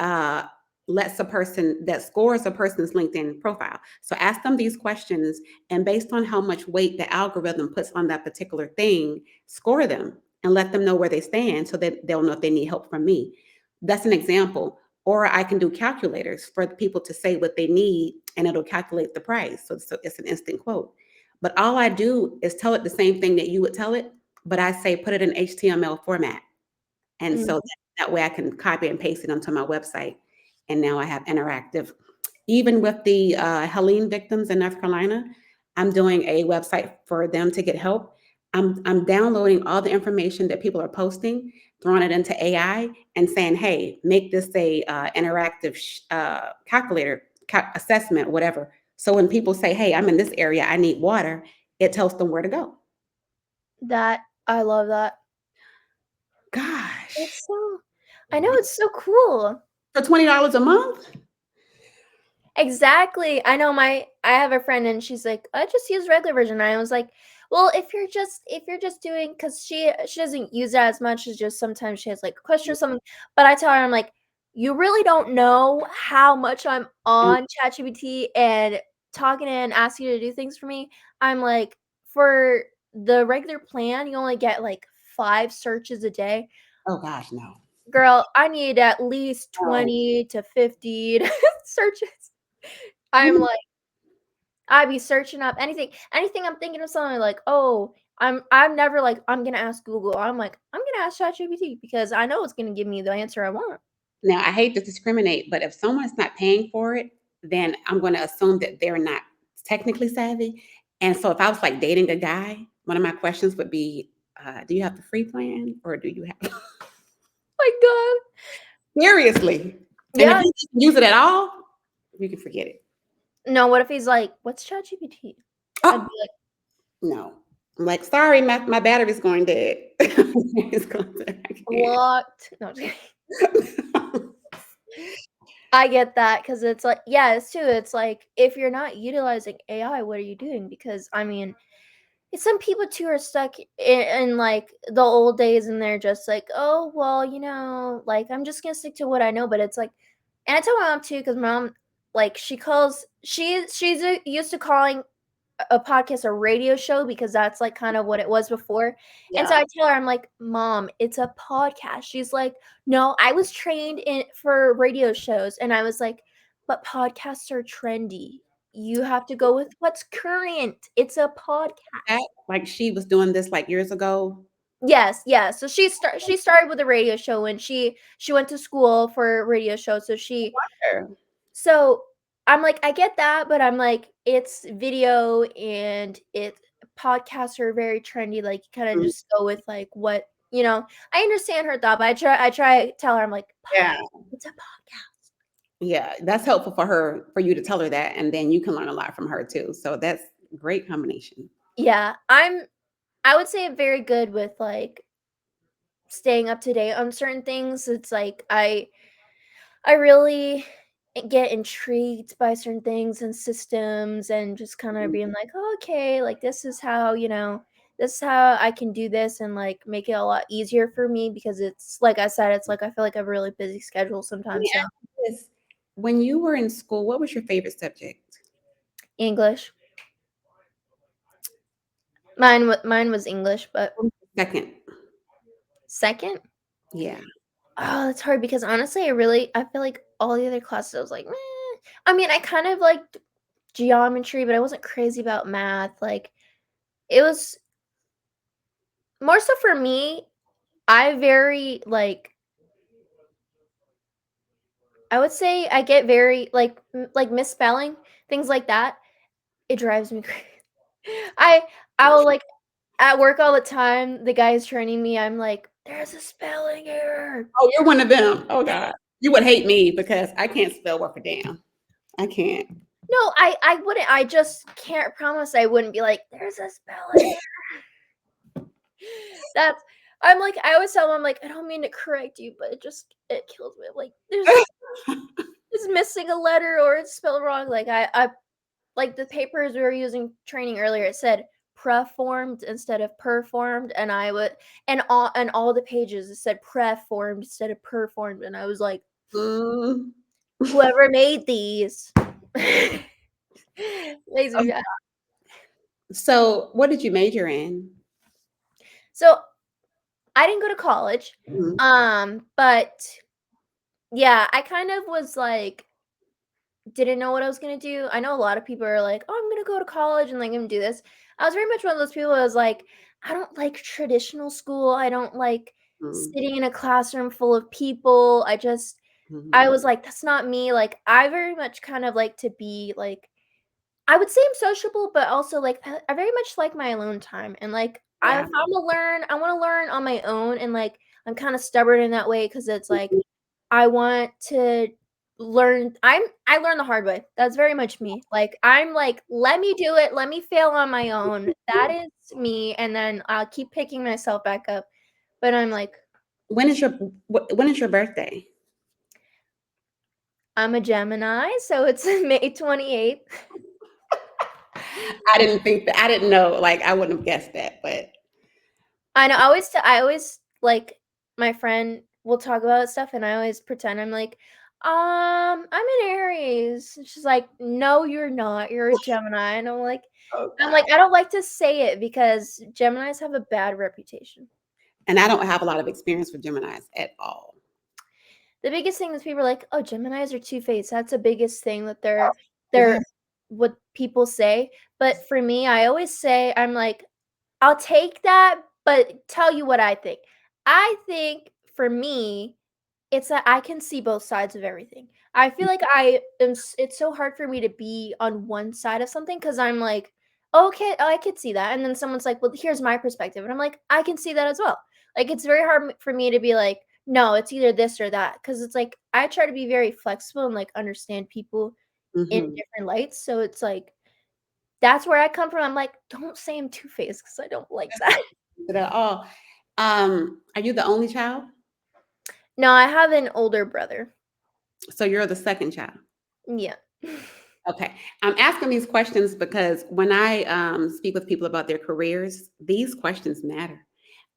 B: lets a person that scores a person's LinkedIn profile. So ask them these questions, and based on how much weight the algorithm puts on that particular thing, score them and let them know where they stand so that they'll know if they need help from me. That's an example. Or I can do calculators for the people to say what they need, and it'll calculate the price. So it's an instant quote. But all I do is tell it the same thing that you would tell it, but I say put it in HTML format. And so
A: Mm,
B: that way I can copy and paste it onto my website. And now I have interactive. Even with the Helene victims in North Carolina, I'm doing a website for them to get help. I'm downloading all the information that people are posting, throwing it into AI, and saying, "Hey, make this a interactive calculator assessment, whatever. So when people say, "Hey, I'm in this area, I need water," it tells them where to go.
A: That I love that.
B: Gosh,
A: It's so I know, it's so cool.
B: for $20 a month?
A: Exactly. I have a friend and she's like, "I just use regular version." And I was like, "Well, if you're just doing cuz she doesn't use it as much as just sometimes she has like a question or something." But I tell her I'm like, "You really don't know how much I'm
B: Mm,
A: on ChatGPT and talking and asking you to do things for me." I'm like, "For the regular plan, you only get like 5 searches a day.
B: oh gosh, no.
A: Girl, I need at least
B: No.
A: 20 to 50 searches." I'm
B: You
A: like I be searching up anything I'm thinking of something like, "Oh, I'm never like, I'm gonna ask Google." I'm like, "I'm gonna ask ChatGPT because I know it's gonna give me the answer I want."
B: Now, I hate to discriminate, but if someone's not paying for it, then I'm gonna assume that they're not technically savvy, and so if I was, like, dating a guy, one of my questions would be, "Do you have the free plan or do you have"
A: My god.
B: Seriously. And if
A: Yeah.
B: he doesn't use it at all, you can forget it.
A: No, what if he's like, "What's ChatGPT?" I'd
B: Oh,
A: be like,
B: no. I'm like, "Sorry, my battery's going dead." It's going dead. I can't.
A: "Blocked." No, I'm just kidding. I get that because it's like yeah, it's too, it's like, if you're not utilizing AI, what are you doing? Because, I mean, some people too are stuck in like the old days and they're just like, oh well, like I'm just gonna stick to what I know. But it's like, and I tell my mom too because mom, like, she's used to calling a podcast a radio show because that's like kind of what it was before. And so
B: Yeah.
A: I tell her, I'm like, Mom, it's a podcast. She's like, No, I was trained in for radio shows. And I was like, but podcasts are trendy. You have to go with what's current. It's a
B: That
A: podcast.
B: like, she was doing this, like, years ago?
A: Yes, yes. So she started with a radio show and she went to school for a radio show.
B: Sure.
A: So I'm like, I get that, but I'm like, it's video and podcasts are very trendy. Like, you kind of
B: Mm,
A: just go with like what I understand her thought, but I try to tell her, I'm like,
B: yeah.
A: It's a podcast."
B: Yeah, that's helpful for her for you to tell her that, and then you can learn a lot from her too, so that's a great combination.
A: Yeah, I would say I'm very good with like staying up to date on certain things. It's like I really get intrigued by certain things and systems and just kind of
B: Mhm.
A: being like, oh, okay, like this is how I can do this and like make it a lot easier for me because it's like I said, it's like I feel like I have a really busy schedule
B: Let me
A: sometimes. So
B: ask you this, when you were in school, what was your favorite subject?
A: English, mine was English, but
B: What was your 2nd?
A: second,
B: Yeah.
A: oh, it's hard because honestly, I feel like all the other classes I was like, meh. I mean, I kind of liked geometry, but I wasn't crazy about math. Like it was more so for me, I very I would say I get very like misspelling, things like that. It drives me crazy. I I will like at work all the time, the guy is training me, I'm like, "There's a spelling error."
B: Oh, you're one of them. Oh god. You would hate me because I can't spell worth a damn. I can't.
A: No, I wouldn't. I just can't promise I wouldn't be like, "There's a spelling error." That's I'm like I always tell him, I'm like, "I don't mean to correct you, but it kills me." I'm like, "There's it's missing a letter or it's spelled wrong." Like I like the papers we were using training earlier, it said preformed instead of performed, and I would and all the pages it said preformed instead of performed, and I was like,
B: Mm.
A: whoever made these, laser shot.
B: So, what did you major in?
A: So I didn't go to college,
B: Mhm,
A: but yeah, I kind of was like didn't know what I was gonna do. I know a lot of people are like, "Oh, I'm gonna go to college and like I'm gonna do this." I was very much one of those people that was like, I don't like traditional school. I don't like
B: mhm,
A: sitting in a classroom full of people. I
B: mhm.
A: was like, that's not me. Like I very much kind of like to be like I would say I'm sociable, but also like I very much like my alone time. And like
B: Yeah.
A: if I'm to learn, I want to learn on my own and like I'm kind of stubborn in that way because it's like I want to I learned the hard way. That's very much me. Like, I'm like, "Let me do it, let me fail on my own." That is me, and then I'll keep picking myself back up. But I'm like,
B: When is your when is your birthday?
A: I'm a Gemini, so it's May 28th.
B: I didn't think that. I didn't know. Like I wouldn't have guessed that, but
A: I know, I always like, my friend will talk about stuff, and I always pretend I'm like, I'm an Aries." And she's like, "No, you're not. You're a Gemini." And
B: oh
A: I'm like,
B: god.
A: "I don't like to say it because Geminis have a bad reputation."
B: And I don't have a lot of experience with Geminis at all.
A: The biggest thing is people are like, "Oh, Geminis are two-faced." That's the biggest thing that they're
B: Yeah.
A: what people say. But for me, I always say, I'm like, I'll take that, but tell you what I think. I think for me, it's that I can see both sides of everything. I feel like it's so hard for me to be on one side of something because I'm like, okay, I could see that. And then someone's like, well, here's my perspective. And I'm like, I can see that as well. Like, it's very hard for me to be like, no, it's either this or that. Cause it's like, I try to be very flexible and like understand people in
B: Mhm.
A: different lights. So it's like, that's where I come from. I'm like, don't say I'm two faced because I don't like that.
B: But at all. Are you the only child?
A: No, I have an older brother.
B: So you're the second child.
A: Yeah.
B: Okay. I'm asking these questions because when I speak with people about their careers, these questions matter.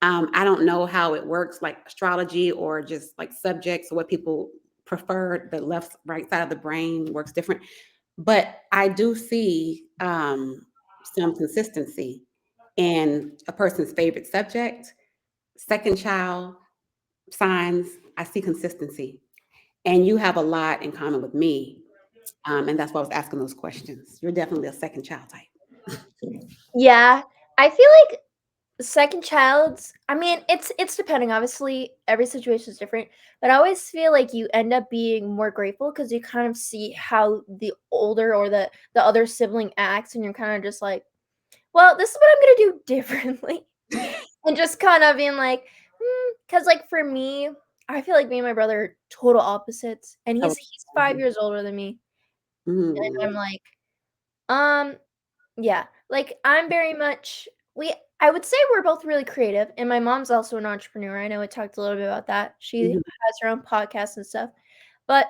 B: I don't know how it works, like astrology or just like subjects or what people prefer. The left, right side of the brain works different. But I do see some consistency in a person's favorite subject, second child, signs. I see consistency. And you have a lot in common with me. And that's why I was asking those questions. You're definitely a second child type.
A: Yeah. I feel like second child's, I mean, it's depending, obviously, every situation is different, but I always feel like you end up being more grateful because you kind of see how the older or the other sibling acts, and you're kinda just like, "Well, this is what I'm gonna do differently." And just kind of being like, because like, for me, I feel like me and my brother are total opposites, and
B: Oh,
A: he's 5 years older than me, and
B: mhm,
A: I'm like, um yeah, like, I'm very much we I would say we're both really creative, and my mom's also an entrepreneur. I know we talked a little bit about that. She
B: mhm,
A: has her own podcast and stuff, but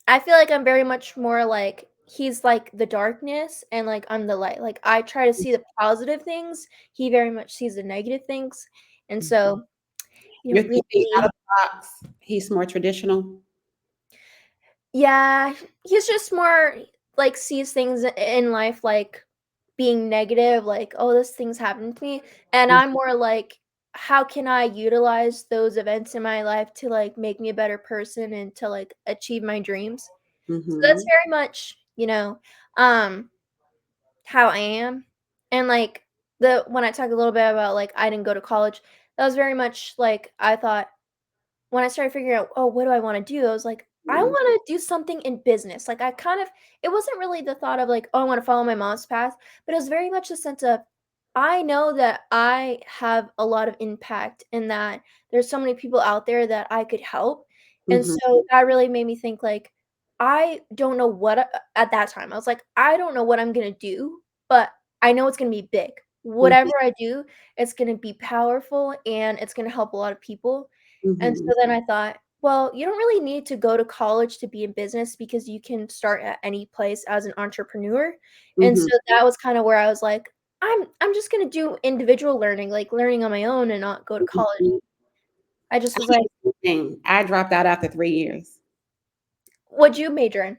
A: I feel like I'm very much more like he's, like, the darkness, and, like, I'm the light. Like, I try to see the positive things, he very much sees the negative things, and
B: mhm.
A: so, you
B: You're
A: don't
B: thinking out of
A: really.
B: the box. He's more traditional.
A: Yeah, he's just more like, sees things in life, like, being negative, like, "Oh, this thing's happened to me," and
B: Mm,
A: I'm more like, "How can I utilize those events in my life to, like, make me a better person and to, like, achieve my dreams?" So that's
B: mhm,
A: very much, um, how I am, and, like, the when I talk a little bit about, like, I didn't go to college, that was very much, like, I thought when I started figuring out, "Oh, what do I wanna do?" I was like, "I
B: mhm,
A: wanna do something in business." Like, I kind of it wasn't really the thought of, like, "Oh, I wanna follow my mom's path," but it was very much a sense of, I know that I have a lot of impact and that there's so many people out there that I could help, and
B: mhm,
A: so that really made me think, like, I don't know what at that time, I was like, "I don't know what I'm gonna do, but I know it's gonna be big.
B: mhm,
A: Whatever I do, it's gonna be powerful, and it's gonna help a lot of people." And
B: mhm,
A: so then I thought, well, you don't really need to go to college to be in business because you can start at any place as an entrepreneur. And
B: mhm,
A: so that was kind of where I was like, I'm just gonna do individual learning, like learning on my own and not go to college.
B: mhm.
A: I just
B: I
A: was
B: did
A: like,
B: the same thing. I dropped out after 3 years,
A: what'd you major in?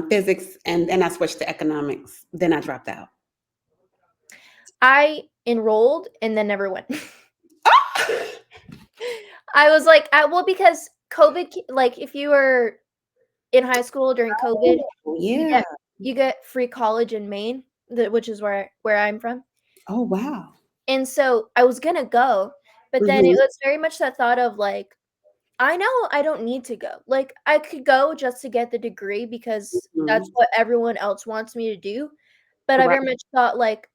B: physics, and I switched to economics. Then I dropped out.
A: I enrolled and then never went. I was like, well, because COVID, like if you were in high school during COVID,
B: Oh,
A: you
B: yeah.
A: get you get free college in Maine, which is where I'm from.
B: Oh, wow.
A: And so I was gonna go, but then it
B: Mhm,
A: was very much that thought of like, I know I don't need to go. Like, I could go just to get the degree because that's
B: mhm.
A: what everyone else wants me to do, but I
B: Right.
A: very much thought like,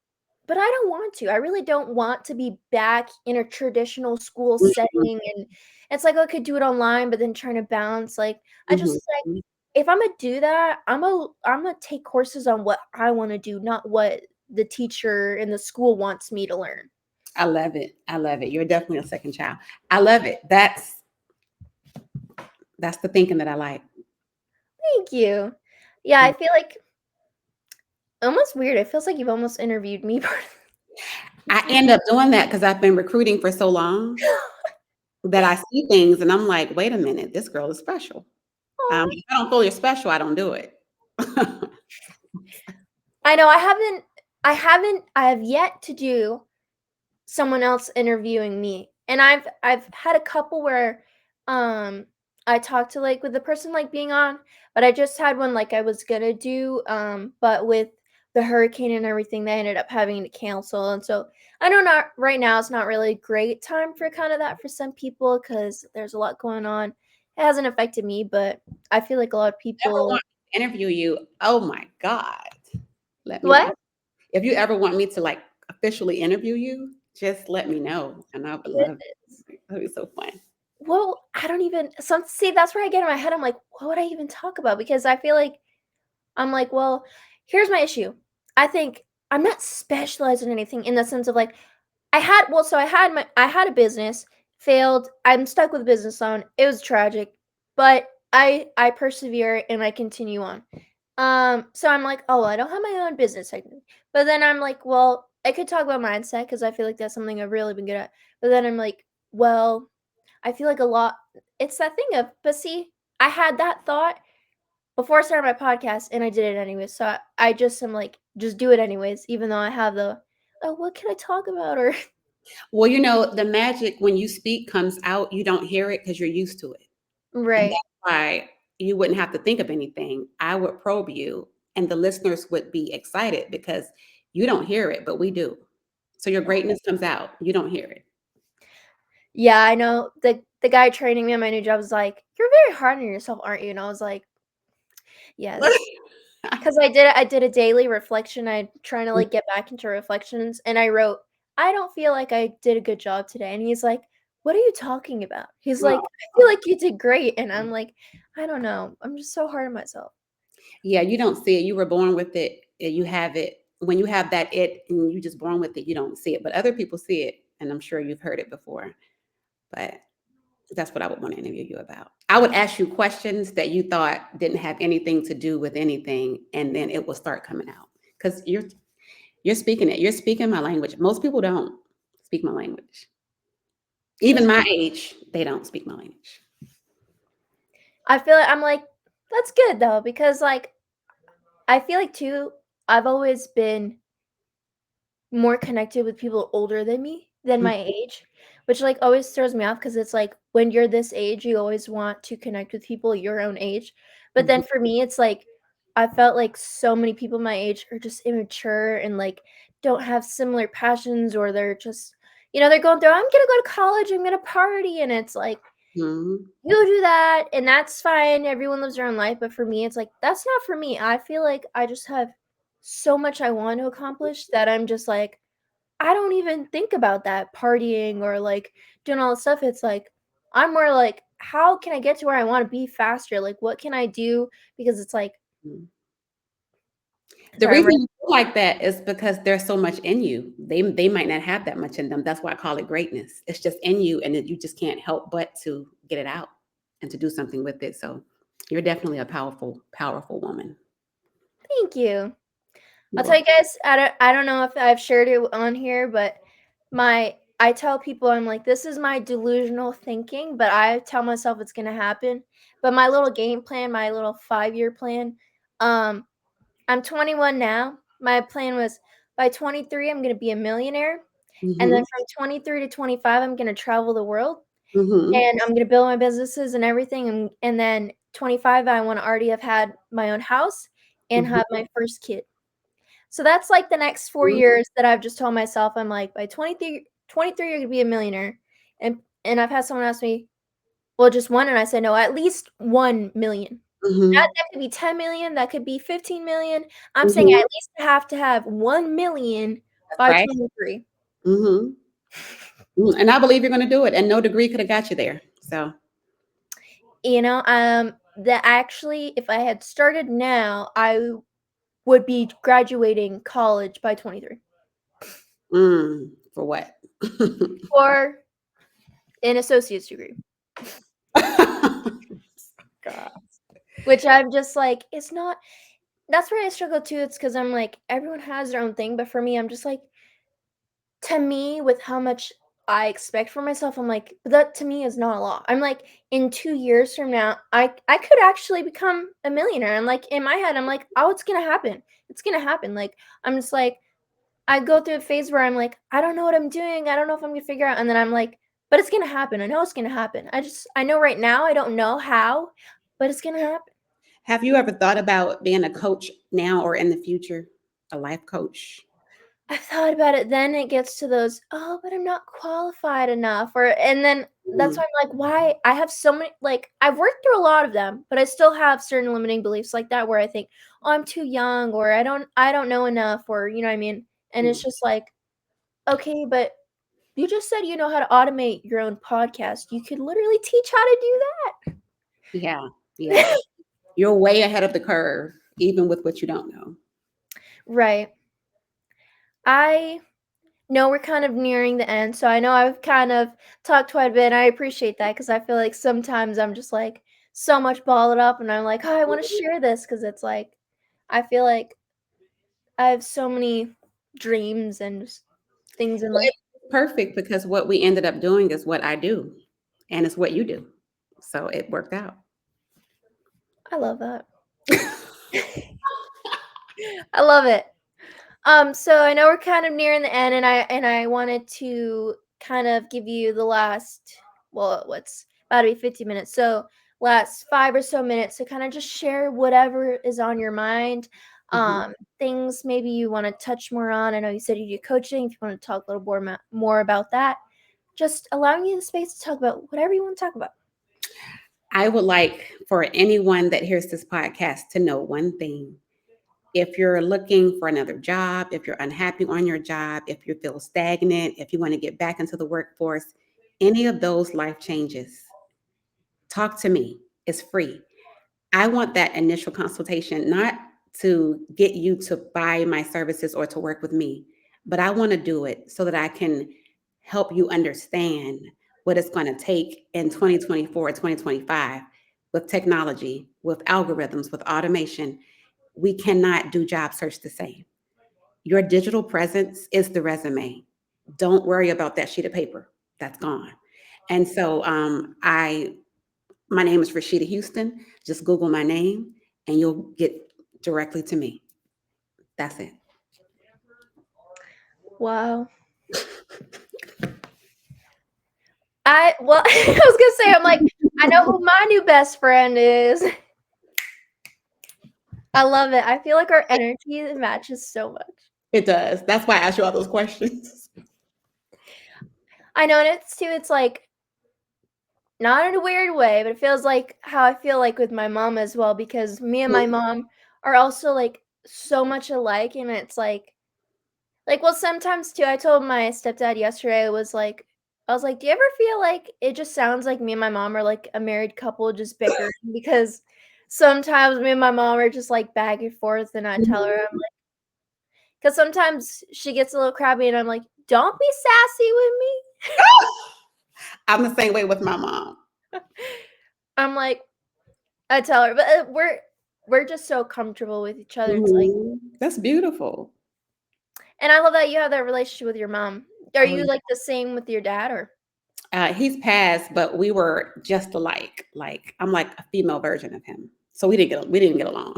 A: but I don't want to. I really don't want to be back in a traditional school
B: Mhm,
A: setting it's like I could do it online, but then trying to balance, like, I just like,
B: Mhm.
A: if Imma do that, Imma take courses on what I wanna do, not what the teacher in the school wants me to learn.
B: I love it. I love it. You're definitely a second child. I love it. That's the thinking that I like.
A: Thank you. Yeah, I
B: Mm.
A: feel like almost weird, it feels like you've almost interviewed me.
B: I end up doing that because I've been recruiting for so long that I see things and I'm like, wait a minute, this girl is special.
A: Aw.
B: If I don't feel you're special, I don't do it.
A: I know I have yet to do someone else interviewing me. And I've had a couple where I talked to like with the person like being on, but I just had one like I was gonna do but with the hurricane and everything they ended up having to cancel. And so I know not right now it's not really a great time for kind of that for some people cuz there's a lot going on. It hasn't affected me, but I feel like a lot of
B: Ever want
A: people.
B: me to interview you? Oh my God. Let me know.
A: What?
B: If you ever want me to like officially interview you, just let me know. And I would love it. That'd be so fun.
A: Well, I don't even some see, that's where I get in my head, I'm like, "What would I even talk about?" Because I feel like I'm like, "Well, here's my issue." I think I'm not specialized in anything in the sense of, like, I had a business, failed, I'm stuck with a business loan, it was tragic, but I persevere and I continue on. So I'm like, "Oh, I don't have my own business technically." But then I'm like, "Well, I could talk about mindset because I feel like that's something I've really been good at." But then I'm like, "Well, I feel like a lot it's that thing of but see, I had that thought before I started my podcast and I did it anyways. So I just am like, just do it anyways, even though I have the, oh, what can I talk about? Or
B: Well, you know, the magic when you speak comes out, you don't hear it because you're used to it. And
A: right.
B: that's why you wouldn't have to think of anything. I would probe you, and the listeners would be excited because you don't hear it, but we do. So your greatness comes out. You don't hear it.
A: Yeah, I know the guy training me on my new job was like, "You're very hard on yourself, aren't you?" And I was like, "Yes." Because I did a daily reflection. I trying to like get back into reflections and I wrote, I don't feel like I did a good job today. And he's like, what are you talking about? He's like, I feel like you did great. And I'm like, I don't know. I'm just so hard on myself.
B: Yeah, you don't see it. You were born with it. You have it. When you have that it and you just born with it, you don't see it. But other people see it, and I'm sure you've heard it before. But that's what I would want to interview you about. I would ask you questions that you thought didn't have anything to do with anything, and then it will start coming out because you're speaking it. You're speaking my language. Most people don't speak my language. Even
A: Thank
B: my age, they don't speak my language.
A: I feel like I'm like, that's good though, because like I feel like too, I've always been more connected with people older than me, than
B: Mm,
A: my age, which, like, always throws me off because it's like, when you're this age, you always want to connect with people your own age, but
B: mhm,
A: then for me, it's like, I felt like so many people my age are just immature and, like, don't have similar passions or they're just they're going through, "I'm gonna go to college, I'm gonna party," and it's like,
B: mhm,
A: "You do that, and that's fine, everyone lives their own life," but for me, it's like, that's not for me, I feel like I just have so much I want to accomplish that I'm just like, I don't even think about that partying or, like, doing all this stuff, it's like, I'm more like, "How can I get to where I wanna be faster?" Like, "What can I do?" Because it's like
B: mhm. The
A: sorry, I'm
B: reason
A: right.
B: you feel like that is because there's so much in you. They might not have that much in them. That's why I call it greatness. It's just in you, and you just can't help but to get it out and to do something with it. So you're definitely a powerful, powerful woman.
A: Thank you. I'll
B: You're
A: tell you
B: welcome.
A: guys, I don't know if I've shared it on here, but I tell people, I'm like, "This is my delusional thinking," but I tell myself it's gonna happen, but my little game plan, my little five-year plan, um, I'm 21 now, my plan was by 23, I'm gonna be a millionaire. And then
B: Mhm,
A: from 23 to 25, I'm gonna travel the world,
B: mhm,
A: and I'm gonna build my businesses and everything, and then 25, I wanna already have had my own house and
B: mhm,
A: have my first kid. So that's, like, the next 4
B: mhm,
A: years that I've just told myself, I'm like, "By 23, you're gonna be a millionaire." And I've had someone ask me, "Well, just 1?" And I said, "No, at least 1,000,000."
B: mhm,
A: That could be 10,000,000, that could be 15,000,000. I'm saying I
B: mhm.
A: at least have to have 1,000,000
B: That's
A: by
B: right.
A: 23.
B: Mhm. And I believe you're gonna do it, and no degree could have got you there. So,
A: That actually, if I had started now, I would be graduating college by 23
B: for what?
A: for an associate's degree,
B: God.
A: which I'm just like, it's not. That's where I struggle too. It's because I'm like, everyone has their own thing, but for me, I'm just like, to me, with how much I expect for myself, I'm like, that to me is not a lot. I'm like, in 2 years from now, I could actually become a millionaire. I'm like, in my head, I'm like, oh, it's gonna happen. It's gonna happen. Like, I'm just like, I go through a phase where I'm like, I don't know what I'm doing. I don't know if I'm gonna figure out. And then I'm like, but it's gonna happen. I know it's gonna happen. I know right now I don't know how, but it's gonna happen.
B: Have you ever thought about being a coach now or in the future? A life coach?
A: I've thought about it, then it gets to those, "Oh, but I'm not qualified enough," and then that's
B: Mm,
A: why I'm like, "Why?" I have so many like, I've worked through a lot of them, but I still have certain limiting beliefs like that where I think, "Oh, I'm too young," or "I don't know enough," or you know what I mean? And it's
B: mm.
A: just like, "Okay, but you just said you know how to automate your own podcast. You could literally teach how to do
B: Yeah, yeah.
A: that."
B: You're way ahead of the curve, even with what you don't know.
A: Right. I know we're kind of nearing the end, so I know I've kind of talked quite a bit, and I appreciate that because I feel like sometimes I'm just like so much balled up, and I'm like, oh, I want to share this because it's like I feel like I have so many dreams and just things in
B: Well,
A: life.
B: it's perfect because what we ended up doing is what I do, and it's what you do. So it worked out.
A: I love that. I love it. So I know we're kind of nearing the end, and I wanted to kind of give you the last, well, what's about to be 50 minutes. So last 5 or so minutes to kind of just share whatever is on your mind.
B: Mhm.
A: Things maybe you want to touch more on. I know you said you do coaching. If you want to talk a little more about that, just allowing you the space to talk about whatever you want to talk about.
B: I would like for anyone that hears this podcast to know one thing. If you're looking for another job, if you're unhappy on your job, if you feel stagnant, if you want to get back into the workforce, any of those life changes, talk to me. It's free. I want that initial consultation, not to get you to buy my services or to work with me, but I want to do it so that I can help you understand what it's going to take in 2024, 2025 with technology, with algorithms, with automation. We cannot do job search the same. Your digital presence is the resume. Don't worry about that sheet of paper. That's gone. And so my name is Rashida Houston. Just Google my name and you'll get directly to me. That's it.
A: Wow. I was gonna say I'm like I know who my new best friend is. I love it. I feel like our energy matches so much.
B: It does. That's why I asked you all those questions.
A: I know, and it's too, it's like not in a weird way, but it feels like how I feel like with my mom as well, because me and my mom are also like so much alike, and it's well, sometimes too. I told my stepdad yesterday, I was like, do you ever feel like it just sounds like me and my mom are like a married couple just bickering because sometimes me and my mom are just like back and forth, and I tell her because sometimes she gets a little crabby, and I'm like, don't be sassy with me.
B: I'm the same way with my mom.
A: I'm like, I tell her, but we're just so comfortable with each other. It's like,
B: That's beautiful.
A: and I love that you have that relationship with your mom. Are
B: Oh,
A: you like the same with your dad, or?
B: he's passed, but we were just alike. Like I'm like a female version of him, so we didn't get along.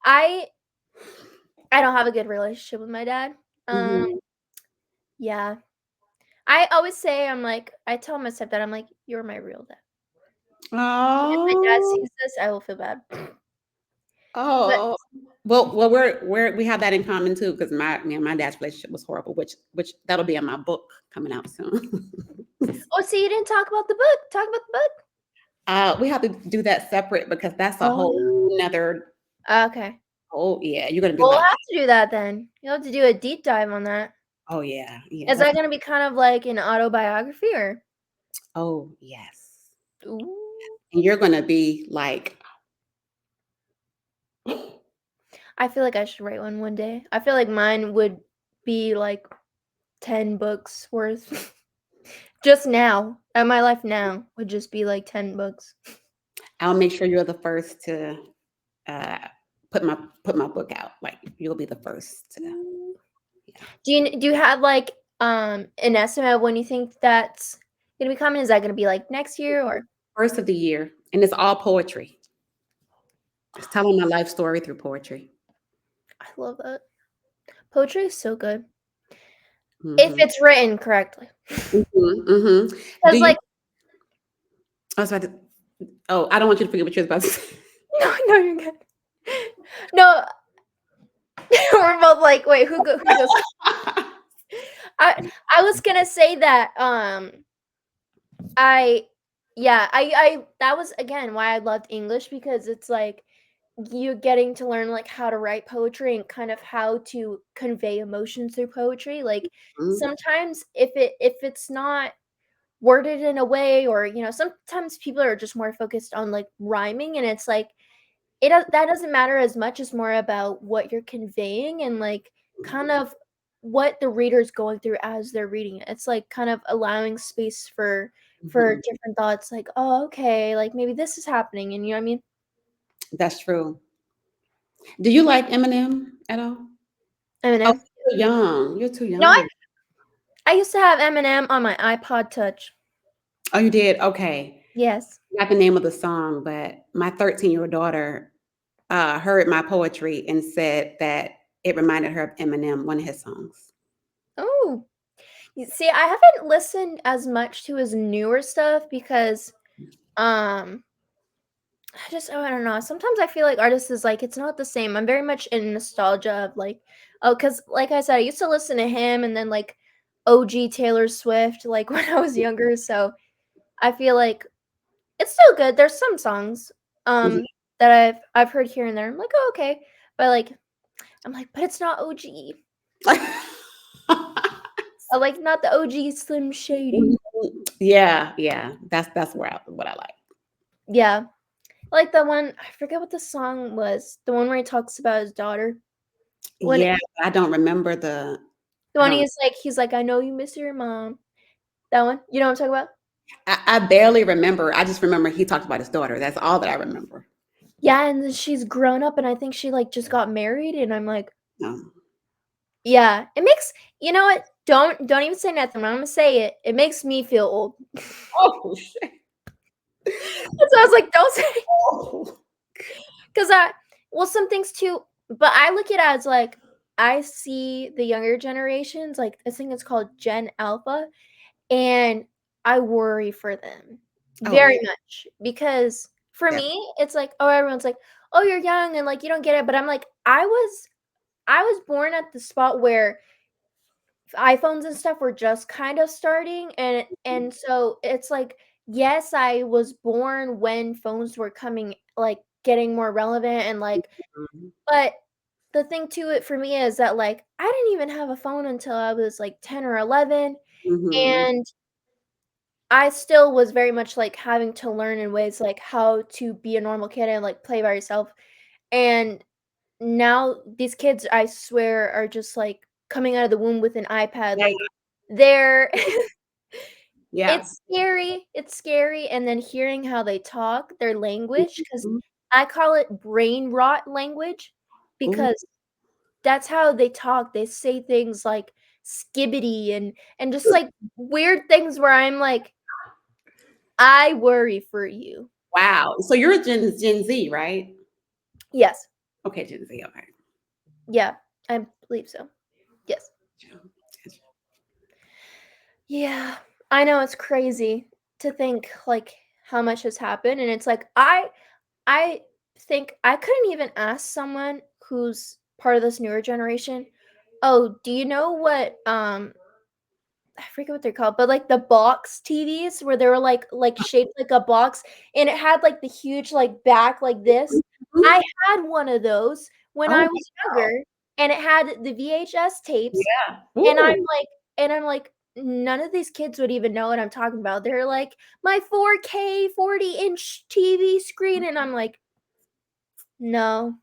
A: I I don't have a good relationship with my dad. Um,
B: Mhm.
A: yeah, I always say I tell my stepdad I'm like, you're my real dad. And if my dad
B: Oh,
A: sees this, I will feel bad. But
B: oh. Well, we have that in common too, because me and my dad's relationship was horrible, which that'll be in my book coming out soon.
A: oh, see, you didn't talk about the book. Talk about the book.
B: We have to do that separate because that's a
A: Oh
B: whole
A: no.
B: nother.
A: Okay.
B: Oh yeah, you're gonna be
A: Well, we'll
B: like,
A: have to do that then. You'll have to do a deep dive on that.
B: oh yeah, yeah.
A: Is that gonna be kind of like an autobiography or?
B: Oh, yes.
A: Ooh.
B: And you're gonna be like,
A: I feel like I should write one day. I feel like mine would be like 10 books worth. Just now, and my life now would just be like 10 books.
B: I'll make sure you're the first to uh, put my book out. Like you'll be the first to.
A: Ooh.
B: Yeah.
A: Do you have, like, an estimate of when you think that's gonna be coming? Is that gonna be, like, next year or
B: First of the year, and it's all poetry. It's telling my life story through poetry.
A: I love that. Poetry is so good. If
B: Hmm.
A: it's written correctly.
B: Hmm. Hmm. Do
A: 'Cause,
B: you?
A: like
B: I was about to. Oh, I don't want you to forget what you was about to say.
A: no, no, you're good. No, we're both like, "Wait, who goes?" I I was gonna say that, I yeah, I that was, again, why I loved English because it's, like, you getting to learn, like, how to write poetry and kind of how to convey emotions through poetry, like,
B: Mhm.
A: sometimes if it's not worded in a way or, sometimes people are just more focused on, like, rhyming, and it's like, that doesn't matter as much, as more about what you're conveying and, like, kind of what the reader's going through as they're reading it. It's, like, kind of allowing space for
B: Mhm.
A: different thoughts, like, "Oh, okay, like, maybe this is happening," and you know what I mean?
B: That's true. Do you like Eminem at all? Oh,
A: Eminem.
B: you're too young. You're too
A: No, I
B: young.
A: I used to have Eminem on my iPod Touch.
B: Oh, you did? Okay.
A: Yes.
B: Not the name of the song, but my 13-year-old daughter heard my poetry and said that it reminded her of Eminem, one of his songs.
A: Oh, you see, I haven't listened as much to his newer stuff because, um I don't know, sometimes I feel like artists is like, it's not the same. I'm very much in nostalgia of, like because like I said, I used to listen to him and then, like, OG Taylor Swift, like, when I was younger, so I feel like it's still good. There's some songs,
B: Mhm.
A: that I've heard here and there. I'm like, "Oh, okay." But, like, I'm like, "But it's not OG." I like, not the OG Slim Shady.
B: Mhm. Yeah, yeah. That's what I like.
A: Yeah. Like the one I forget what the song was, the one where he talks about his daughter. When
B: Yeah, I don't remember the
A: the
B: I
A: one
B: don't
A: he's like, "I know you miss your mom." That one? You know what I'm talking about?
B: I barely remember. I just remember he talked about his daughter. That's all that I remember.
A: Yeah, and then she's grown up, and I think she, like, just got married, and I'm like,
B: Um,
A: yeah, it makes you know what? Don't even say nothing, I'm gonna say it. It makes me feel old.
B: oh, shit.
A: That's why I was like, "Don't say,"
B: Oh.
A: 'cause some things too but I look at it as, like, I see the younger generations, like, I think it's called Gen Alpha, and I worry for them
B: Oh, yeah.
A: very much because for
B: That
A: me, it's like, oh, everyone's like, "Oh, you're young and, like, you don't get it," but I'm like, I was born at the spot where iPhones and stuff were just kind of starting, and so it's like, yes, I was born when phones were coming like, getting more relevant and, like
B: Mhm.
A: but the thing to it for me is that, like, I didn't even have a phone until I was, like, 10 or 11,
B: Mhm.
A: and I still was very much, like, having to learn in ways, like, how to be a normal kid and, like, play by yourself, and now these kids, I swear, are just, like, coming out of the womb with an iPad,
B: Yeah.
A: like, they're
B: Yeah.
A: it's scary, and then hearing how they talk, their language, because
B: Mhm.
A: I call it brain rot language,
B: Ooh,
A: because that's how they talk, they say things like "skibbity" and just, like, weird things where I'm like, "I worry for you."
B: wow. So you're Gen Z, right?
A: Yes.
B: Okay, Gen Z, okay.
A: Yeah, I believe so. Yes.
B: Gotcha.
A: Yeah, I know it's crazy to think, like, how much has happened, and it's like, I think I couldn't even ask someone who's part of this newer generation, "Oh, do you know what, I forget what they're called, but, like, the box TVs where they were, like, shaped like a box, and it had, like, the huge, like, back like this.
B: Mhm.
A: I had one of those when
B: Oh,
A: I was younger, and it had the VHS tapes,
B: yeah.
A: and
B: Ooh,
A: I'm like, none of these kids would even know what I'm talking about. They're like, "My 4K 40-inch TV screen," and I'm like, "No."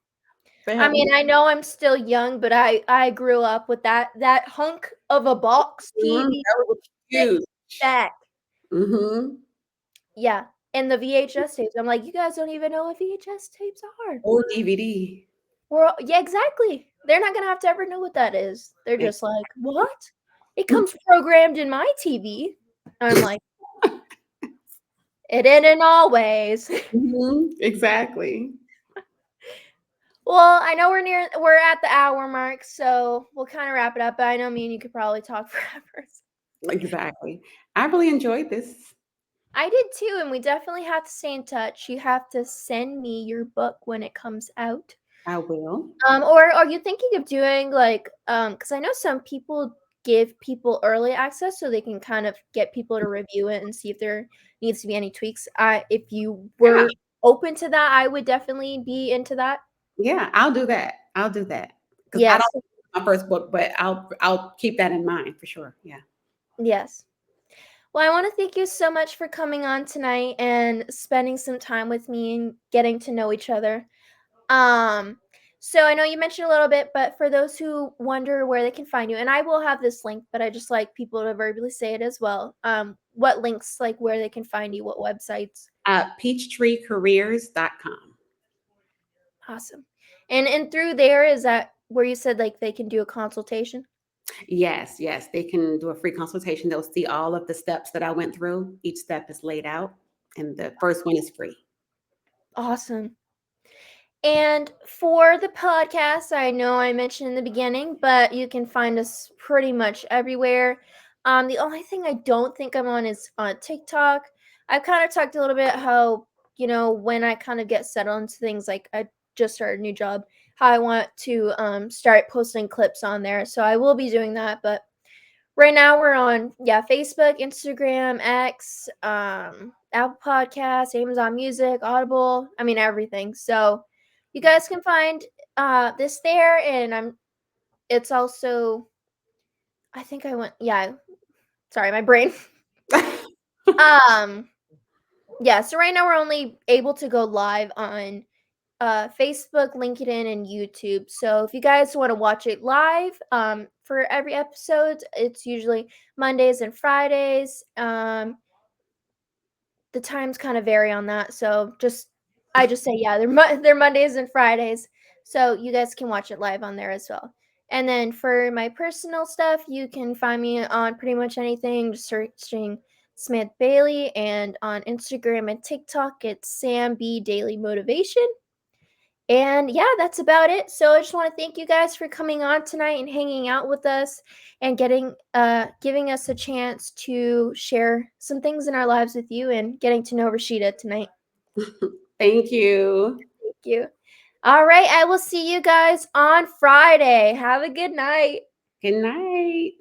B: They
A: I
B: have
A: mean, I know I'm still young, but I grew up with that hunk of a box TV,
B: that was
A: thick
B: huge.
A: back.
B: Mm-hmm.
A: Yeah, and the VHS tapes. I'm like, "You guys don't even know what VHS tapes are."
B: Or DVD.
A: Yeah, exactly. They're not gonna have to ever know what that is. They're
B: Ex-
A: just like, "What? It comes programmed in my TV." I'm like, "It didn't always."
B: Exactly.
A: Well, I know we're at the hour mark, so we'll kinda wrap it up, but I know me and you could probably talk forever.
B: Exactly. I really enjoyed this.
A: I did too, and we definitely have to stay in touch. You have to send me your book when it comes out.
B: I will.
A: Or are you thinking of doing like because I know some people give people early access so they can kind of get people to review it and see if there needs to be any tweaks. If you
B: Yeah.
A: were open to that, I would definitely be into that.
B: Yeah, I'll do that. I'll do that. Because I don't
A: Yes.
B: my first book, but I'll keep that in mind for sure. Yeah.
A: Yes. Well, I want to thank you so much for coming on tonight and spending some time with me and getting to know each other. Um, so I know you mentioned a little bit, but for those who wonder where they can find you, and I will have this link, but I just like people to verbally say it as well. What links, like where they can find you, what websites?
B: Peachtreecareers.com.
A: Awesome. And through there, is that where you said like they can do a consultation?
B: Yes, yes. They can do a free consultation. They'll see all of the steps that I went through. Each step is laid out, and the first one is free.
A: Awesome. And for the podcast, I know I mentioned in the beginning, but you can find us pretty much everywhere. The only thing I don't think I'm on is on TikTok. I've kind of talked a little bit how, when I kind of get settled into things, like I just started a new job, how I want to start posting clips on there. So I will be doing that. But right now we're on, yeah, Facebook, Instagram, X, Apple Podcasts, Amazon Music, Audible. I mean everything. So you guys can find this there, and it's also, I think I went, yeah, sorry, my brain. um yeah, so right now we're only able to go live on Facebook, LinkedIn, and YouTube. So if you guys want to watch it live, for every episode, it's usually Mondays and Fridays. The times kind of vary on that. So I just say, yeah, they're Mondays and Fridays. So you guys can watch it live on there as well. And then for my personal stuff, you can find me on pretty much anything, just searching Smith Bailey, and on Instagram and TikTok, it's Sam B Daily Motivation. And yeah, that's about it. So I just want to thank you guys for coming on tonight and hanging out with us and giving us a chance to share some things in our lives with you and getting to know Rashida tonight.
B: Thank you.
A: Thank you. All right, I will see you guys on Friday. Have a good night.
B: Good night.